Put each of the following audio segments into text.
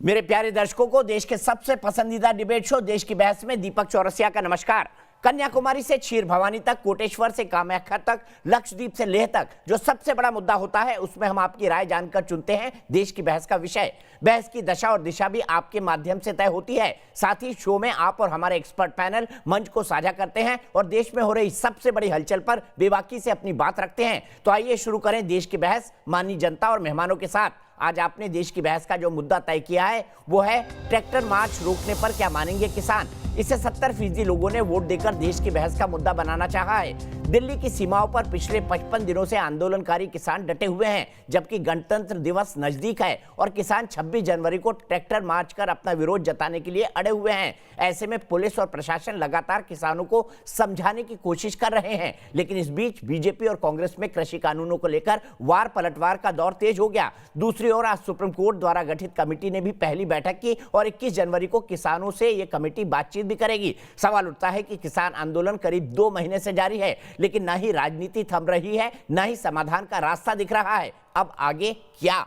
मेरे प्यारे दर्शकों को देश के सबसे पसंदीदा डिबेट शो देश की बहस में दीपक चौरसिया का नमस्कार। कन्याकुमारी से क्षीर भवानी तक, कोटेश्वर से कामाख्या तक, लक्षद्वीप से लेह तक, जो सबसे बड़ा मुद्दा होता है उसमें हम आपकी राय जानकर चुनते हैं देश की बहस का विषय। बहस की दशा और दिशा भी आपके माध्यम से तय होती है। साथ ही शो में आप और हमारे एक्सपर्ट पैनल मंच को साझा करते हैं और देश में हो रही सबसे बड़ी हलचल पर बेबाकी से अपनी बात रखते हैं। तो आइए शुरू करें देश की बहस माननीय जनता और मेहमानों के साथ। आज आपने देश की बहस का जो मुद्दा तय किया है वो है ट्रैक्टर मार्च रोकने पर क्या मानेंगे किसान। इसे 70% लोगों ने वोट देकर देश की बहस का मुद्दा बनाना चाहा है। दिल्ली की सीमाओं पर पिछले 55 दिनों से आंदोलनकारी किसान डटे हुए हैं, जबकि गणतंत्र दिवस नजदीक है और किसान 26 जनवरी को ट्रैक्टर मार्च कर अपना विरोध जताने के लिए अड़े हुए हैं। ऐसे में पुलिस और प्रशासन लगातार किसानों को समझाने की कोशिश कर रहे हैं, लेकिन इस बीच बीजेपी और कांग्रेस में कृषि कानूनों को लेकर वार पलटवार का दौर तेज हो गया। दूसरी ओर आज सुप्रीम कोर्ट द्वारा गठित कमेटी ने भी पहली बैठक की और 21 जनवरी को किसानों से यह कमेटी बातचीत भी करेगी। सवाल उठता है कि किसान आंदोलन करीब 2 महीने से जारी है, लेकिन ना ही राजनीति थम रही है, ना ही समाधान का रास्ता दिख रहा है। अब आगे क्या?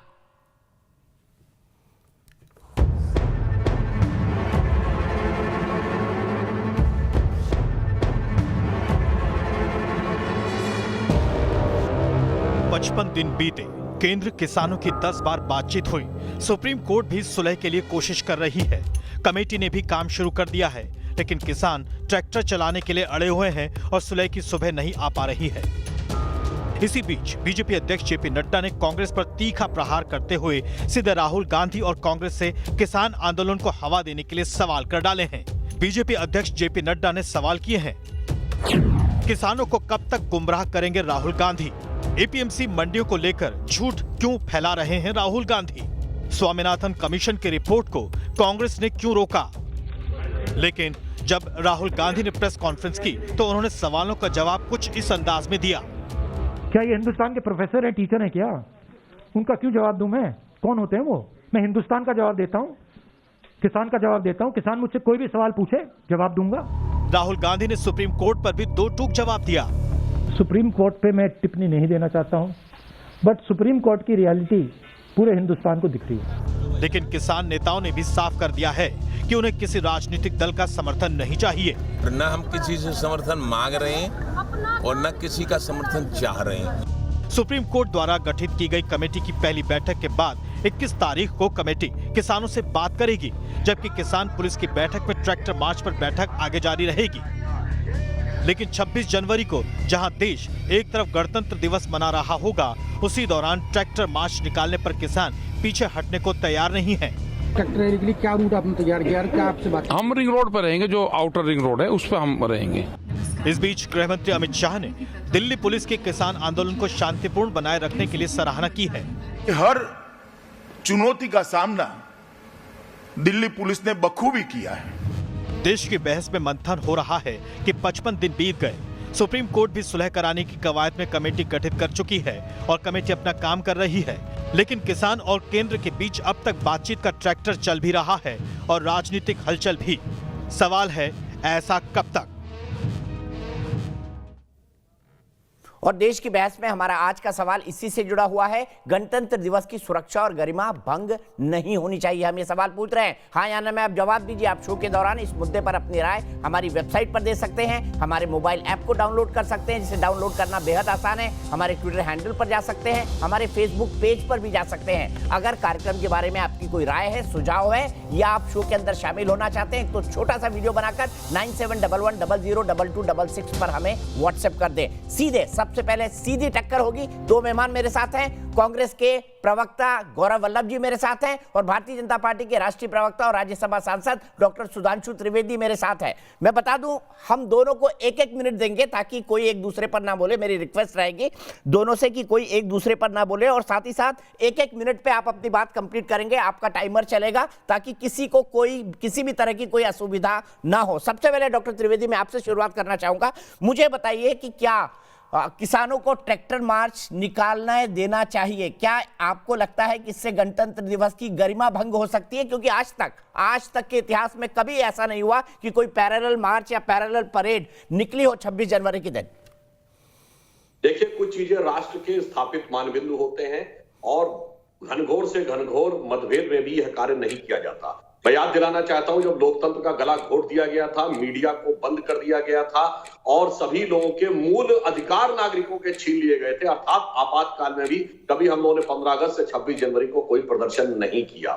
पचपन दिन बीते, केंद्र किसानों की 10 बार बातचीत हुई। सुप्रीम कोर्ट भी सुलह के लिए कोशिश कर रही है। कमेटी ने भी काम शुरू कर दिया है, लेकिन किसान ट्रैक्टर चलाने के लिए अड़े हुए हैं और सुलह की सुबह नहीं आ पा रही है। इसी बीच बीजेपी अध्यक्ष जेपी नड्डा ने कांग्रेस पर तीखा प्रहार करते हुए सीधे राहुल गांधी और कांग्रेस से किसान आंदोलन को हवा देने के लिए सवाल कर डाले हैं। बीजेपी अध्यक्ष जेपी नड्डा ने सवाल किए हैं, किसानों को कब तक गुमराह करेंगे राहुल गांधी? एपीएमसी मंडियों को लेकर झूठ क्यों फैला रहे हैं राहुल गांधी? स्वामीनाथन कमीशन की रिपोर्ट को कांग्रेस ने क्यों रोका? लेकिन जब राहुल गांधी ने प्रेस कॉन्फ्रेंस की तो उन्होंने सवालों का जवाब कुछ इस अंदाज में दिया। क्या ये हिंदुस्तान के प्रोफेसर हैं, टीचर हैं क्या? उनका क्यों जवाब दूं मैं? कौन होते हैं वो? मैं हिंदुस्तान का जवाब देता हूं, किसान का जवाब देता हूं। किसान मुझसे कोई भी सवाल पूछे जवाब दूंगा। राहुल गांधी ने सुप्रीम कोर्ट पर भी 2 टूक जवाब दिया। सुप्रीम कोर्ट पे मैं टिप्पणी नहीं देना चाहता हूं, बट सुप्रीम कोर्ट की रियलिटी पूरे हिंदुस्तान को दिख रही है। लेकिन किसान नेताओं ने भी साफ कर दिया है कि उन्हें किसी राजनीतिक दल का समर्थन नहीं चाहिए। न हम किसी से समर्थन मांग रहे हैं और न किसी का समर्थन चाह रहे हैं। सुप्रीम कोर्ट द्वारा गठित की गई कमेटी की पहली बैठक के बाद 21 तारीख को कमेटी किसानों से बात करेगी, जबकि किसान पुलिस की बैठक में ट्रैक्टर मार्च पर बैठक आगे जारी रहेगी। लेकिन 26 जनवरी को जहां देश एक तरफ गणतंत्र दिवस मना रहा होगा, उसी दौरान ट्रैक्टर मार्च निकालने पर किसान पीछे हटने को तैयार नहीं है। ट्रैक्टर रैली के लिए क्या रूट आपने तैयार किया? क्या आपसे बात? हम रिंग रोड पर रहेंगे, जो आउटर रिंग रोड है उस पर हम रहेंगे। इस बीच गृह मंत्री अमित शाह ने दिल्ली पुलिस के किसान आंदोलन को शांतिपूर्ण बनाए रखने के लिए सराहना की है। हर चुनौती का सामना दिल्ली पुलिस ने बखूबी किया है। देश की बहस में मंथन हो रहा है कि 55 दिन बीत गए। सुप्रीम कोर्ट भी सुलह कराने की कवायद में कमेटी गठित कर चुकी है और कमेटी अपना काम कर रही है, लेकिन किसान और केंद्र के बीच अब तक बातचीत का ट्रैक्टर चल भी रहा है और राजनीतिक हलचल भी। सवाल है, ऐसा कब तक? और देश की बहस में हमारा आज का सवाल इसी से जुड़ा हुआ है। गणतंत्र दिवस की सुरक्षा और गरिमा भंग नहीं होनी चाहिए, हम ये सवाल पूछ रहे हैं। हाँ या ना में आप जवाब दीजिए। आप शो के दौरान इस मुद्दे पर अपनी राय हमारी वेबसाइट पर दे सकते हैं, हमारे मोबाइल ऐप को डाउनलोड कर सकते हैं, जिसे डाउनलोड करना बेहद आसान है। हमारे ट्विटर हैंडल पर जा सकते हैं, हमारे फेसबुक पेज पर भी जा सकते हैं। अगर कार्यक्रम के बारे में आपकी कोई राय है, सुझाव है, या आप शो के अंदर शामिल होना चाहते हैं तो छोटा सा वीडियो बनाकर 9711002266 पर हमें व्हाट्सएप कर दें। सीधे सबसे पहले सीधी टक्कर होगी। 2 मेहमान मेरे साथ हैं। कांग्रेस के प्रवक्ता गौरव वल्लभ जी मेरे साथ हैं और भारतीय जनता पार्टी के राष्ट्रीय प्रवक्ता और राज्यसभा सांसद डॉक्टर सुधांशु त्रिवेदी मेरे साथ हैं। मैं बता दूं, हम दोनों को 1-1 मिनट देंगे ताकि कोई एक दूसरे पर ना बोले। मेरी रिक्वेस्ट रहेगी दोनों से कि कोई एक दूसरे पर ना बोले, और साथ ही साथ 1-1 मिनट पे आप अपनी बात कंप्लीट करेंगे। आपका टाइमर चलेगा ताकि किसी को किसी भी तरह की कोई असुविधा ना हो। सबसे पहले डॉक्टर त्रिवेदी, मैं आपसे शुरुआत करना चाहूंगा। मुझे बताइए कि क्या किसानों को ट्रैक्टर मार्च निकालना देना चाहिए? क्या आपको लगता है कि इससे गणतंत्र दिवस की गरिमा भंग हो सकती है? क्योंकि आज तक के इतिहास में कभी ऐसा नहीं हुआ कि कोई पैरेलल मार्च या पैरेलल परेड निकली हो 26 जनवरी के दिन। देखिए, कुछ चीजें राष्ट्र के स्थापित मानबिंदु होते हैं और घनघोर से घनघोर मतभेद में भी यह कार्य नहीं किया जाता। मैं याद दिलाना चाहता हूं, जब लोकतंत्र का गला घोट दिया गया था, मीडिया को बंद कर दिया गया था और सभी लोगों के मूल अधिकार नागरिकों के छीन लिए गए थे, अर्थात आपातकाल में भी कभी हम लोगों ने 15 अगस्त से 26 जनवरी को कोई प्रदर्शन नहीं किया।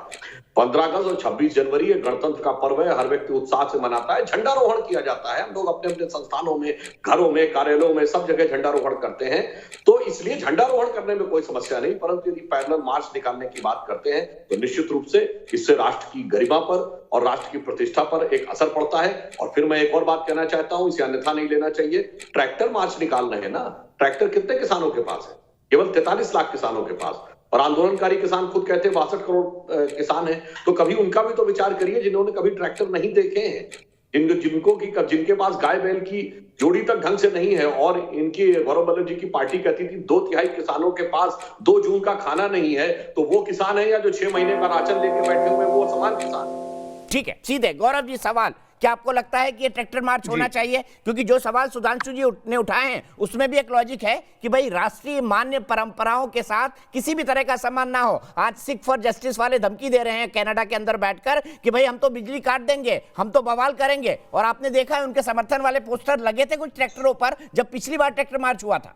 15 अगस्त और 26 जनवरी ये गणतंत्र का पर्व है, हर व्यक्ति उत्साह से मनाता है, झंडारोहण किया जाता है। हम लोग अपने अपने संस्थानों में, घरों में, कार्यालयों में, सब जगह झंडारोहण करते हैं, तो इसलिए झंडारोहण करने में कोई समस्या नहीं। परंतु यदि पैरेलल मार्च निकालने की बात करते हैं तो निश्चित रूप से इससे राष्ट्र की गरिमा पर और राष्ट्र की प्रतिष्ठा पर एक असर पड़ता है। और फिर मैं एक और बात कहना चाहता हूं, इसे अन्यथा नहीं लेना चाहिए। ट्रैक्टर मार्च निकाल रहे हैं ना, ट्रैक्टर कितने किसानों के पास है? केवल 43 लाख किसानों के पास, और आंदोलनकारी किसान खुद कहते हैं 62 करोड़ किसान हैं। तो कभी उनका भी तो विचार करिए जिन्होंने कभी ट्रैक्टर नहीं देखे हैं, जिनके पास गाय बैल की जोड़ी तक ढंग से नहीं है। और इनकी गौरव वल्लभ जी की पार्टी कहती थी 2/3 किसानों के पास 2 जून का खाना नहीं है, तो वो किसान है या जो 6 महीने का राशन लेके बैठे हुए वो समान किसान। ठीक है, सीधे गौरव जी सवाल, क्या आपको लगता है कि ये ट्रैक्टर मार्च होना चाहिए? क्योंकि जो सवाल सुधांशु जी ने उठाए हैं उसमें भी एक लॉजिक है कि भाई राष्ट्रीय मान्य परंपराओं के साथ किसी भी तरह का सम्मान ना हो। आज सिख फॉर जस्टिस वाले धमकी दे रहे हैं कनाडा के अंदर बैठकर कि भाई हम तो बिजली काट देंगे, हम तो बवाल करेंगे, और आपने देखा है उनके समर्थन वाले पोस्टर लगे थे कुछ ट्रैक्टरों पर जब पिछली बार ट्रैक्टर मार्च हुआ था।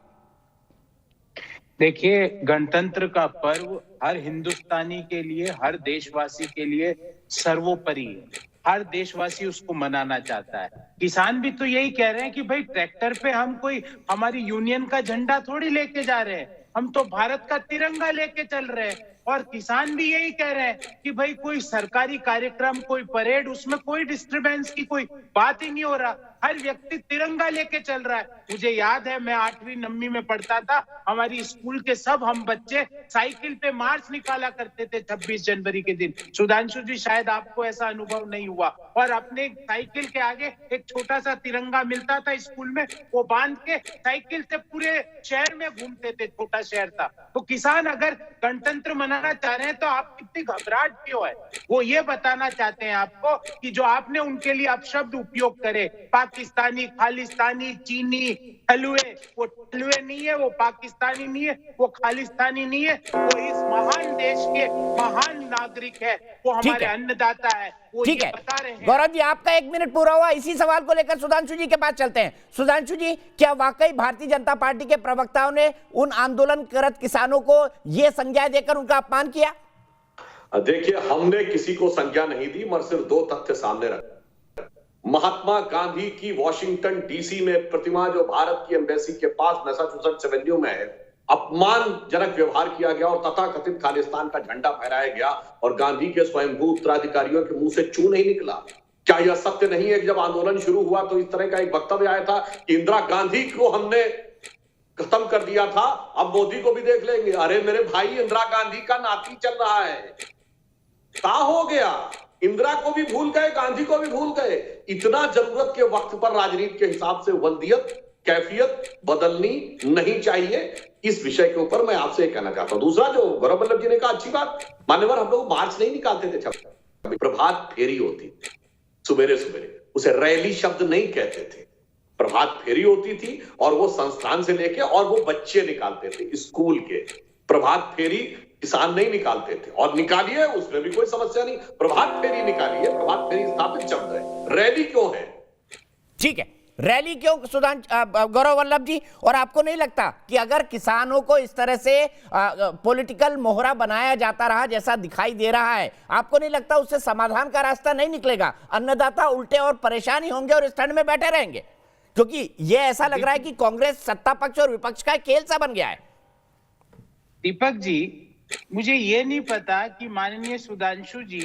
देखिए, गणतंत्र का पर्व हर हिंदुस्तानी के लिए, हर देशवासी के लिए सर्वोपरि है। हर देशवासी उसको मनाना चाहता है। किसान भी तो यही कह रहे हैं कि भाई ट्रैक्टर पे हम कोई हमारी यूनियन का झंडा थोड़ी लेके जा रहे हैं, हम तो भारत का तिरंगा लेके चल रहे हैं। और किसान भी यही कह रहे हैं कि भाई कोई सरकारी कार्यक्रम, कोई परेड, उसमें कोई डिस्टर्बेंस की कोई बात ही नहीं हो रहा। हर व्यक्ति तिरंगा लेके चल रहा है। मुझे याद है, मैं 8वीं 9वीं में पढ़ता था, हमारी स्कूल के सब हम बच्चे साइकिल पे मार्च निकाला करते थे 26 जनवरी के दिन। सुधांशु जी, शायद आपको ऐसा अनुभव नहीं हुआ। और अपने साइकिल के आगे एक छोटा सा तिरंगा मिलता था स्कूल में, वो बांध के साइकिल से पूरे शहर में घूमते थे, छोटा शहर था। तो किसान अगर गणतंत्र मनाना चाह रहे हैं तो आप कितनी घबराहट क्यों है? वो ये बताना चाहते हैं आपको कि जो आपने उनके लिए अपशब्द उपयोग करे, पाकिस्तानी, खालिस्तानी, चीनी, हलवे, वो हलवे नहीं है, वो पाकिस्तानी नहीं है, वो खालिस्तानी नहीं है, वो इस महान देश के महान नागरिक है, वो हमारे अन्नदाता है। वो ठीक है बता रहे हैं। गौरव जी, आपका 1 मिनट पूरा हुआ। इसी सवाल को लेकर सुधांशु जी के पास चलते हैं। सुधांशु जी, क्या वाकई भारतीय जनता पार्टी के प्रवक्ताओं ने उन आंदोलनरत किसानों को यह संज्ञा देकर उनका अपमान किया? देखिए, हमने किसी को संज्ञा नहीं दी, मगर सिर्फ 2 तथ्य सामने रखे। महात्मा गांधी की वॉशिंगटन डीसी में प्रतिमा, जो भारत की एम्बेसी के पास मैसाचुसेट्स एवेन्यू में है, अपमानजनक व्यवहार किया गया और तथाकथित खालिस्तान का झंडा फहराया गया और गांधी के स्वयंभू उत्तराधिकारियों के मुंह से चू नहीं निकला। क्या यह सत्य नहीं है कि जब आंदोलन शुरू हुआ तो इस तरह का एक वक्तव्य आया था कि इंदिरा गांधी को हमने खत्म कर दिया था, अब मोदी को भी देख लेंगे? अरे मेरे भाई, इंदिरा गांधी का नाती चल रहा है, क्या हो गया? इंदिरा को भी भूल गए, गांधी को भी भूल गए। इतना जरूरत के वक्त पर राजनीति के हिसाब से वल्दियत, कैफियत बदलनी नहीं चाहिए। इस विषय के ऊपर मैं आपसे कहना चाहता हूं। दूसरा, जो गौरव वल्लभ जी ने कहा, अच्छी बात, मान्यवर, हम लोग मार्च नहीं निकालते थे, प्रभात फेरी होती थी सुबेरे सुबेरे, उसे रैली शब्द नहीं कहते थे, प्रभात फेरी होती थी और वो संस्थान से लेके और वो बच्चे निकालते थे स्कूल के। प्रभात फेरी किसान नहीं निकालते थे, और निकालिए, उसमें भी कोई समस्या नहीं, प्रभात फेरी निकालिए, प्रभात फेरी स्थापित शब्द है, रैली क्यों है? ठीक है, रैली क्यों गौरव वल्लभ जी? और आपको नहीं लगता कि अगर किसानों को इस तरह से पॉलिटिकल मोहरा बनाया जाता रहा जैसा दिखाई दे रहा है, आपको नहीं लगता उससे समाधान का रास्ता नहीं निकलेगा? अन्नदाता उल्टे और परेशानी होंगे और इस ठंड में बैठे रहेंगे, क्योंकि ये ऐसा लग रहा है कि कांग्रेस सत्ता पक्ष और विपक्ष का खेल सा बन गया है। दीपक जी, मुझे ये नहीं पता कि माननीय सुधांशु जी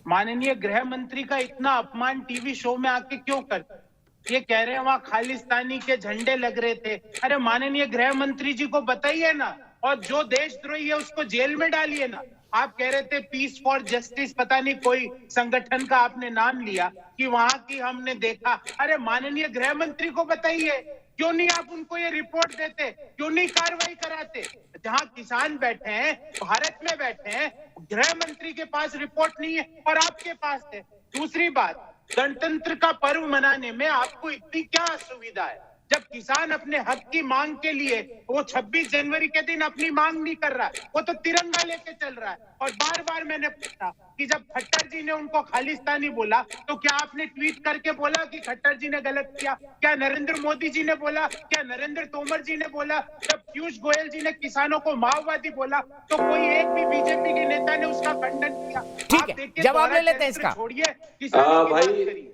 माननीय गृह मंत्री का इतना अपमान टीवी शो में आके क्यों करते? ये कह रहे हैं वहां खालिस्तानी के झंडे लग रहे थे। अरे माननीय गृह मंत्री जी को बताइए ना, और जो देशद्रोही है उसको जेल में डालिए ना। आप कह रहे थे पीस फॉर जस्टिस, पता नहीं कोई संगठन का आपने नाम लिया, कि वहां की हमने देखा। अरे माननीय गृह मंत्री को बताइए, क्यों नहीं आप उनको ये रिपोर्ट देते, क्यों नहीं कार्रवाई कराते? जहां किसान बैठे हैं, भारत में बैठे हैं, गृह मंत्री के पास रिपोर्ट नहीं है और आपके पास है। दूसरी बात, गणतंत्र का पर्व मनाने में आपको इतनी क्या असुविधा है? जब किसान अपने हक की मांग के लिए वो 26 जनवरी के दिन अपनी मांग नहीं कर रहा है, वो तो तिरंगा लेके चल रहा है। और बार बार मैंने पूछा कि जब खट्टर जी ने उनको खालिस्तानी बोला तो क्या आपने ट्वीट करके बोला कि खट्टर जी ने गलत किया? क्या नरेंद्र मोदी जी ने बोला? क्या नरेंद्र तोमर जी ने बोला? जब पीयूष गोयल जी ने किसानों को माओवादी बोला तो कोई एक भी बीजेपी के नेता ने उसका खंडन किया? ठीक है, जवाब ले लेते हैं इसका। छोड़िए, किसानों की बात भाई करिए।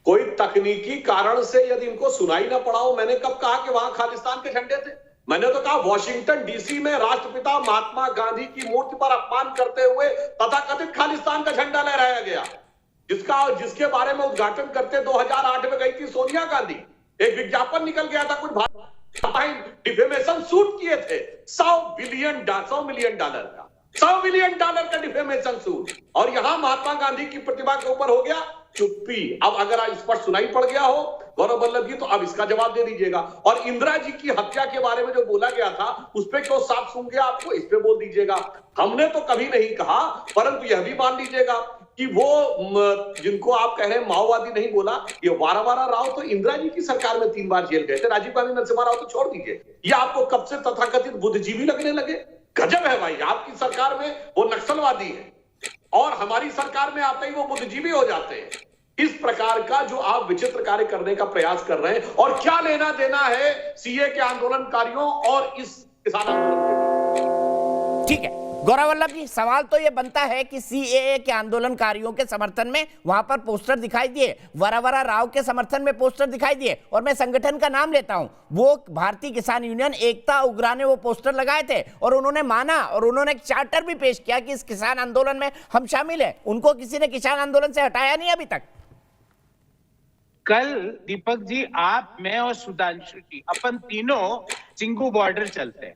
कोई तकनीकी कारण से यदि इनको सुनाई ना पड़ा हो, मैंने कब कहा कि वहां खालिस्तान के झंडे थे? मैंने तो कहा वॉशिंगटन डीसी में राष्ट्रपिता महात्मा गांधी की मूर्ति पर अपमान करते हुए तथाकथित खालिस्तान का झंडा लहराया गया, जिसके बारे में उद्घाटन करते 2008 में गई थी सोनिया गांधी। एक विज्ञापन निकल गया था, कुछ भाई डिफेमेशन सूट किए थे $100 मिलियन का, $100 मिलियन का डिफेमेशन सूट। और यहां महात्मा गांधी की प्रतिमा के ऊपर हो गया चुप्पी। अब अगर इस पर सुनाई पड़ गया हो गौरव वल्लभ जी, तो अब इसका जवाब दे दीजिएगा। और इंदिरा जी की हत्या के बारे में जो बोला गया था उस पर क्यों साफ सुन गया आपको, इस पे बोल दीजिएगा। हमने तो कभी नहीं कहा, परंतु यह भी मान लीजिएगा कि वो जिनको आप कह रहे हैं माओवादी नहीं बोला, ये वारावारा राव तो इंदिरा जी की सरकार में 3 बार जेल गए थे। राजीव गांधी नरसिम्हा राव तो छोड़ दीजिए, ये आपको कब से तथाकथित बुद्धिजीवी लगने लगे? गजब है भाई, आपकी सरकार में वो नक्सलवादी है और हमारी सरकार में आते ही वो बुद्धिजीवी हो जाते हैं। इस प्रकार का जो आप विचित्र कार्य करने का प्रयास कर रहे हैं, और क्या लेना देना है सीए के आंदोलनकारियों और इस किसान आंदोलन के? ठीक है गौरव वल्लभ जी, सवाल तो ये बनता है कि सीएए के आंदोलनकारियों के समर्थन में वहां पर पोस्टर दिखाई दिए, वरावरा राव के समर्थन में पोस्टर दिखाई दिए, और मैं संगठन का नाम लेता हूं, वो भारतीय किसान यूनियन एकता उग्रा ने वो पोस्टर लगाए थे और उन्होंने माना और उन्होंने एक चार्टर भी पेश किया कि इस किसान आंदोलन में हम शामिल हैं। उनको किसी ने किसान आंदोलन से हटाया नहीं अभी तक। कल दीपक जी, आप, मैं और सुधांशु जी, अपन तीनों चिंगू बॉर्डर चलते हैं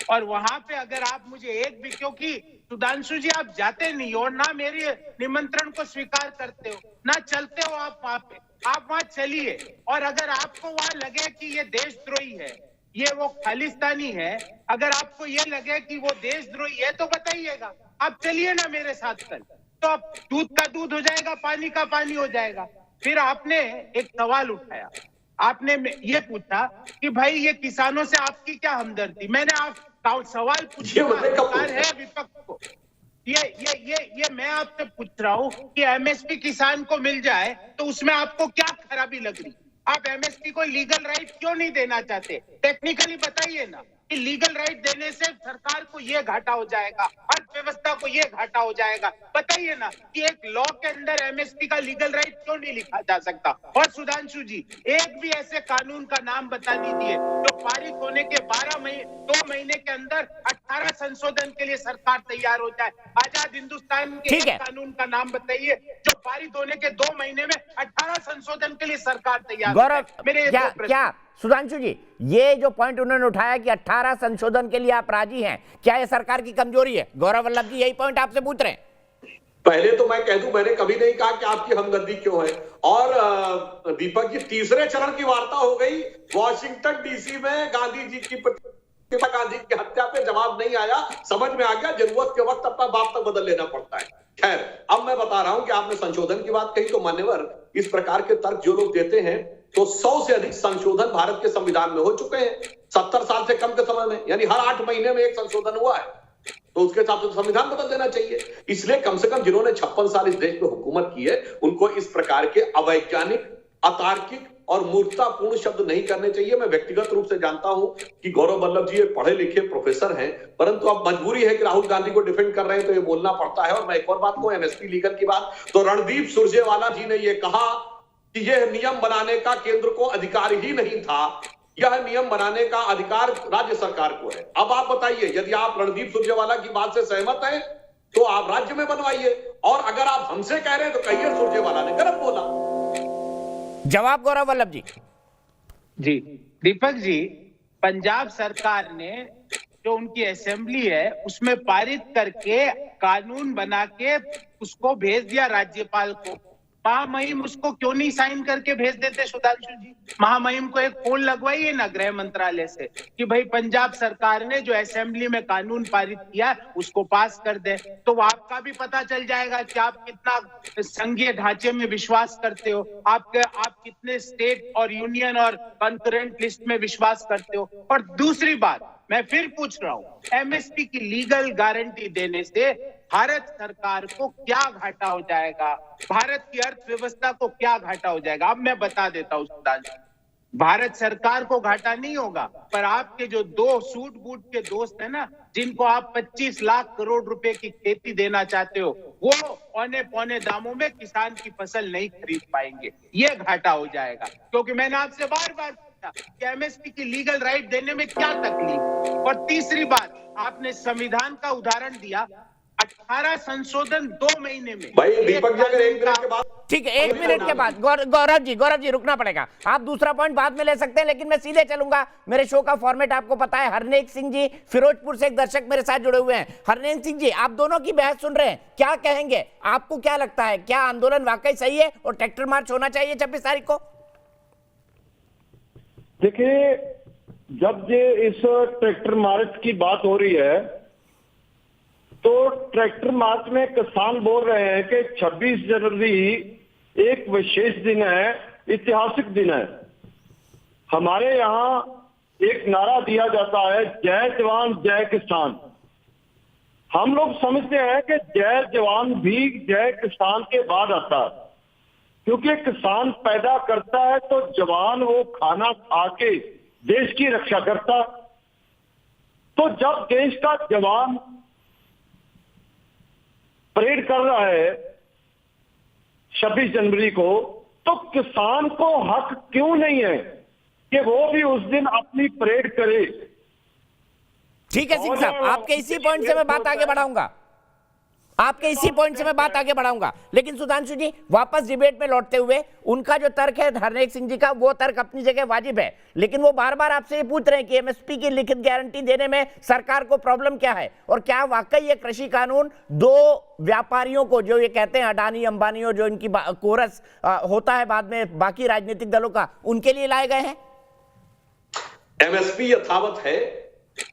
और वहां पे अगर आप मुझे एक भी, क्योंकि सुधांशु जी आप जाते नहीं हो ना मेरे निमंत्रण को स्वीकार करते हो ना चलते हो आप वहां पे, आप वहां चलिए और अगर आपको वहां लगे कि ये देशद्रोही है, ये वो खालिस्तानी है, अगर आपको ये लगे कि वो देशद्रोही है तो बताइएगा, आप चलिए ना मेरे साथ कल, तो अब दूध का दूध हो जाएगा, पानी का पानी हो जाएगा। फिर आपने एक सवाल उठाया, आपने ये पूछा कि भाई ये किसानों से आपकी क्या हमदर्दी? मैंने आप सवाल पूछा है विपक्ष को, ये मैं आपसे पूछ रहा हूं कि एमएसपी किसान को मिल जाए तो उसमें आपको क्या खराबी लग रही? आप एमएसपी को लीगल राइट क्यों नहीं देना चाहते? टेक्निकली बताइए ना कि लीगल राइट देने से सरकार को ये घाटा हो जाएगा, अर्थव्यवस्था को ये घाटा हो जाएगा। बताइए ना कि एक लॉ के अंदर एमएसपी का लीगल राइट क्यों नहीं लिखा जा सकता? और सुधांशु जी, एक भी ऐसे कानून का नाम बता दीजिए जो पारित होने के 2 महीने के अंदर 18 संशोधन के लिए सरकार तैयार हो जाए। आजाद हिंदुस्तान के एक कानून का नाम बताइए जो पारित होने के 2 महीने में 18 संशोधन के लिए सरकार तैयार। गौरव, क्या सुधांशु जी, ये जो पॉइंट उन्होंने उठाया कि 18 संशोधन के लिए आप राजी हैं, क्या ये सरकार की कमजोरी है? गौरव वल्लभ जी यही पॉइंट आपसे पूछ रहे हैं। पहले तो मैं कह दूं, मैंने कभी नहीं कहा कि आपकी हमदर्दी क्यों है। और दीपक जी, तीसरे चरण की वार्ता हो गई वॉशिंगटन डीसी में, गांधी जी की प्रतिमा, गांधी की हत्या पे जवाब नहीं आया, समझ में आ गया जरूरत के वक्त अपना बाप तक बदल लेना पड़ता है। खैर, अब मैं बता रहा हूं कि आपने संशोधन की बात कही तो मान्यवर, इस प्रकार के तर्क जो लोग देते हैं तो 100 से अधिक संशोधन भारत के संविधान में हो चुके हैं 70 साल से कम के समय में, यानी हर 8 महीने में एक संशोधन हुआ है, तो उसके हिसाब से संविधान बदल देना चाहिए। इसलिए कम से कम जिन्होंने 56 साल इस देश में हुकूमत की है उनको इस प्रकार के अवैज्ञानिक, अतार्किक और मूर्खतापूर्ण शब्द नहीं करने चाहिए। मैं व्यक्तिगत रूप से जानता हूं कि गौरव वल्लभ जी पढ़े लिखे प्रोफेसर हैं, परंतु अब मजबूरी है कि राहुल गांधी को डिफेंड कर रहे हैं तो ये बोलना पड़ता है। और मैं एक और बात को, एमएसपी लीगल की बात, तो रणदीप सुरजेवाला जी ने यह कहा कि यह नियम बनाने का केंद्र को अधिकार ही नहीं था, यह नियम बनाने का अधिकार राज्य सरकार को है। अब आप बताइए, यदि आप रणदीप सुरजेवाला की बात से सहमत हैं तो आप राज्य में बनवाइए, और अगर आप हमसे कह रहे हैं तो कहिए सुरजेवाला ने गलत बोला। जवाब गौरव वल्लभ जी। जी दीपक जी, पंजाब सरकार ने जो उनकी असेंबली है उसमें पारित करके कानून बना के उसको भेज दिया राज्यपाल को महामहिम उसको क्यों नहीं साइन करके भेज देते सुधांशु जी? महामहिम को एक फोन लगवाइए ना गृह मंत्रालय से कि भाई पंजाब सरकार ने जो असेंबली में कानून पारित किया उसको पास कर दे, तो आपका भी पता चल जाएगा कि आप कितना संघीय ढांचे में विश्वास करते हो, आप कितने स्टेट और यूनियन और कंकरेंट लिस्ट में विश्वास करते हो। और दूसरी बात मैं फिर पूछ रहा हूं, एमएसपी की लीगल गारंटी देने से भारत सरकार को क्या घाटा हो जाएगा, भारत की अर्थव्यवस्था को क्या घाटा हो जाएगा? अब मैं बता देता हूं सुधांशु, भारत सरकार को घाटा नहीं होगा, पर आपके जो दो सूट बूट के दोस्त हैं ना, जिनको आप 25 लाख करोड़ रुपए की खेती देना चाहते हो, वो औने पौने दामों में किसान की फसल नहीं खरीद पाएंगे, ये घाटा हो जाएगा। क्योंकि मैंने आपसे बार बार पूछा कि एमएसपी की लीगल राइट देने में क्या तकलीफ। और तीसरी बात, आपने संविधान का उदाहरण दिया, 18 संशोधन 2 महीने में। भाई दीपक जी, अगर 1 मिनट के बाद, ठीक है, 1 मिनट के बाद गौरव जी रुकना पड़ेगा। आप दूसरा पॉइंट बाद में ले सकते हैं, लेकिन मैं सीधे चलूंगा। मेरे शो का फॉर्मेट आपको पता है। हरनेक सिंह जी फिरोजपुर से एक दर्शक मेरे साथ जुड़े हुए हैं। हरनेक सिंह जी, आप दोनों की बहस सुन रहे हैं, क्या कहेंगे? आपको क्या लगता है, क्या आंदोलन वाकई सही है और ट्रैक्टर मार्च होना चाहिए 26 तारीख को? देखिए, जब ये इस ट्रैक्टर मार्च की बात हो रही है तो ट्रैक्टर मार्च में किसान बोल रहे हैं कि 26 जनवरी एक विशेष दिन है, ऐतिहासिक दिन है। हमारे यहाँ एक नारा दिया जाता है, जय जवान जय किसान। हम लोग समझते हैं कि जय जवान भी जय किसान के बाद आता है, क्योंकि किसान पैदा करता है तो जवान वो खाना खा के देश की रक्षा करता। तो जब देश का जवान परेड कर रहा है 26 जनवरी को, तो किसान को हक क्यों नहीं है कि वो भी उस दिन अपनी परेड करे? ठीक है सिंह साहब, आपके इसी पॉइंट से मैं बात आगे बढ़ाऊंगा, लेकिन सुधांशु जी वापस डिबेट में लौटते हुए, उनका जो तर्क है हरनेक सिंह जी का, वो तर्क अपनी जगह वाजिब है, लेकिन वो बार बार आपसे ये पूछ रहे हैं कि एमएसपी की लिखित गारंटी देने में सरकार को प्रॉब्लम क्या है, और क्या वाकई ये कृषि कानून दो व्यापारियों को, जो ये कहते हैं अडानी अंबानी, और जो इनकी कोरस होता है बाद में बाकी राजनीतिक दलों का, उनके लिए लाए गए हैं? एमएसपी यथावत है,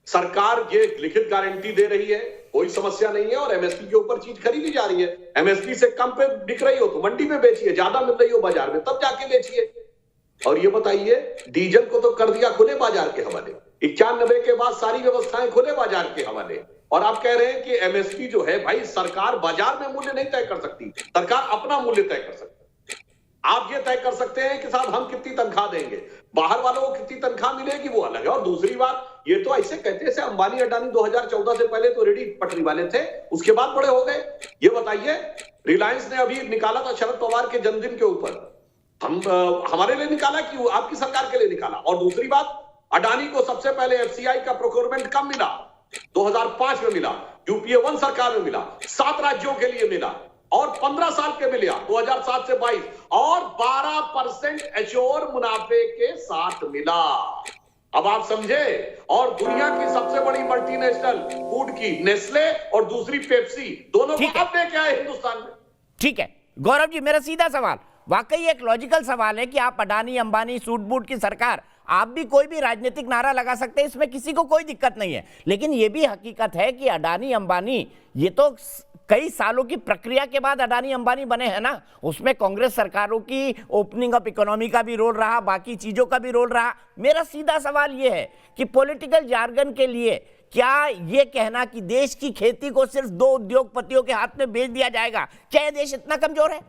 सरकार ये लिखित गारंटी दे रही है, कोई समस्या नहीं है, और एमएसपी के ऊपर चीज खरीदी जा रही है। एमएसपी से कम पे बिक रही हो तो मंडी में बेचिए, ज्यादा मिल रही हो बाजार में तब जाके बेचिए। और ये बताइए, डीजल को तो कर दिया खुले बाजार के हवाले, 91 के बाद सारी व्यवस्थाएं खुले बाजार के हवाले, और आप कह रहे हैं कि एमएसपी जो है, भाई सरकार बाजार में मूल्य नहीं तय कर सकती, सरकार अपना मूल्य तय कर सकती है। आप ये तय कर सकते हैं कि साहब हम कितनी तनख्वाह देंगे, बाहर वालों को कितनी तनख्वाह मिलेगी वो अलग है। और दूसरी बात, ये तो ऐसे कहते हैं, अंबानी अडानी 2014 से पहले तो रेडी पटरी वाले थे, उसके बाद बड़े हो गए। ये बताइए, रिलायंस ने अभी निकाला था शरद पवार के जन्मदिन के ऊपर, हमारे लिए निकाला कि आपकी सरकार के लिए निकाला? और दूसरी बात, अडानी को सबसे पहले एफसीआई का प्रोक्योरमेंट कब मिला? 2005 में मिला, यूपीए 1 सरकार में मिला, 7 राज्यों के लिए मिला, और 15 साल के मिले 2007 से 22, और 12% एश्योर मुनाफे के साथ मिला। अब आप समझे। और दुनिया की सबसे बड़ी मल्टीनेशनल फूड की नेस्ले और दूसरी पेप्सी, दोनों को अब लेके आए हिंदुस्तान में। ठीक है गौरव जी, मेरा सीधा सवाल, वाकई एक लॉजिकल सवाल है कि आप अडानी अंबानी सूट बूट की सरकार, आप भी कोई भी राजनीतिक नारा लगा सकते हैं, इसमें किसी को कोई दिक्कत नहीं है, लेकिन यह भी हकीकत है कि अडानी अंबानी, ये तो कई सालों की प्रक्रिया के बाद अडानी अंबानी बने हैं ना, उसमें कांग्रेस सरकारों की ओपनिंग अप इकोनॉमी का भी रोल रहा, बाकी चीजों का भी रोल रहा। मेरा सीधा सवाल यह है कि पॉलिटिकल जार्गन के लिए क्या यह कहना कि देश की खेती को सिर्फ 2 उद्योगपतियों के हाथ में बेच दिया जाएगा, क्या यह देश इतना कमजोर है?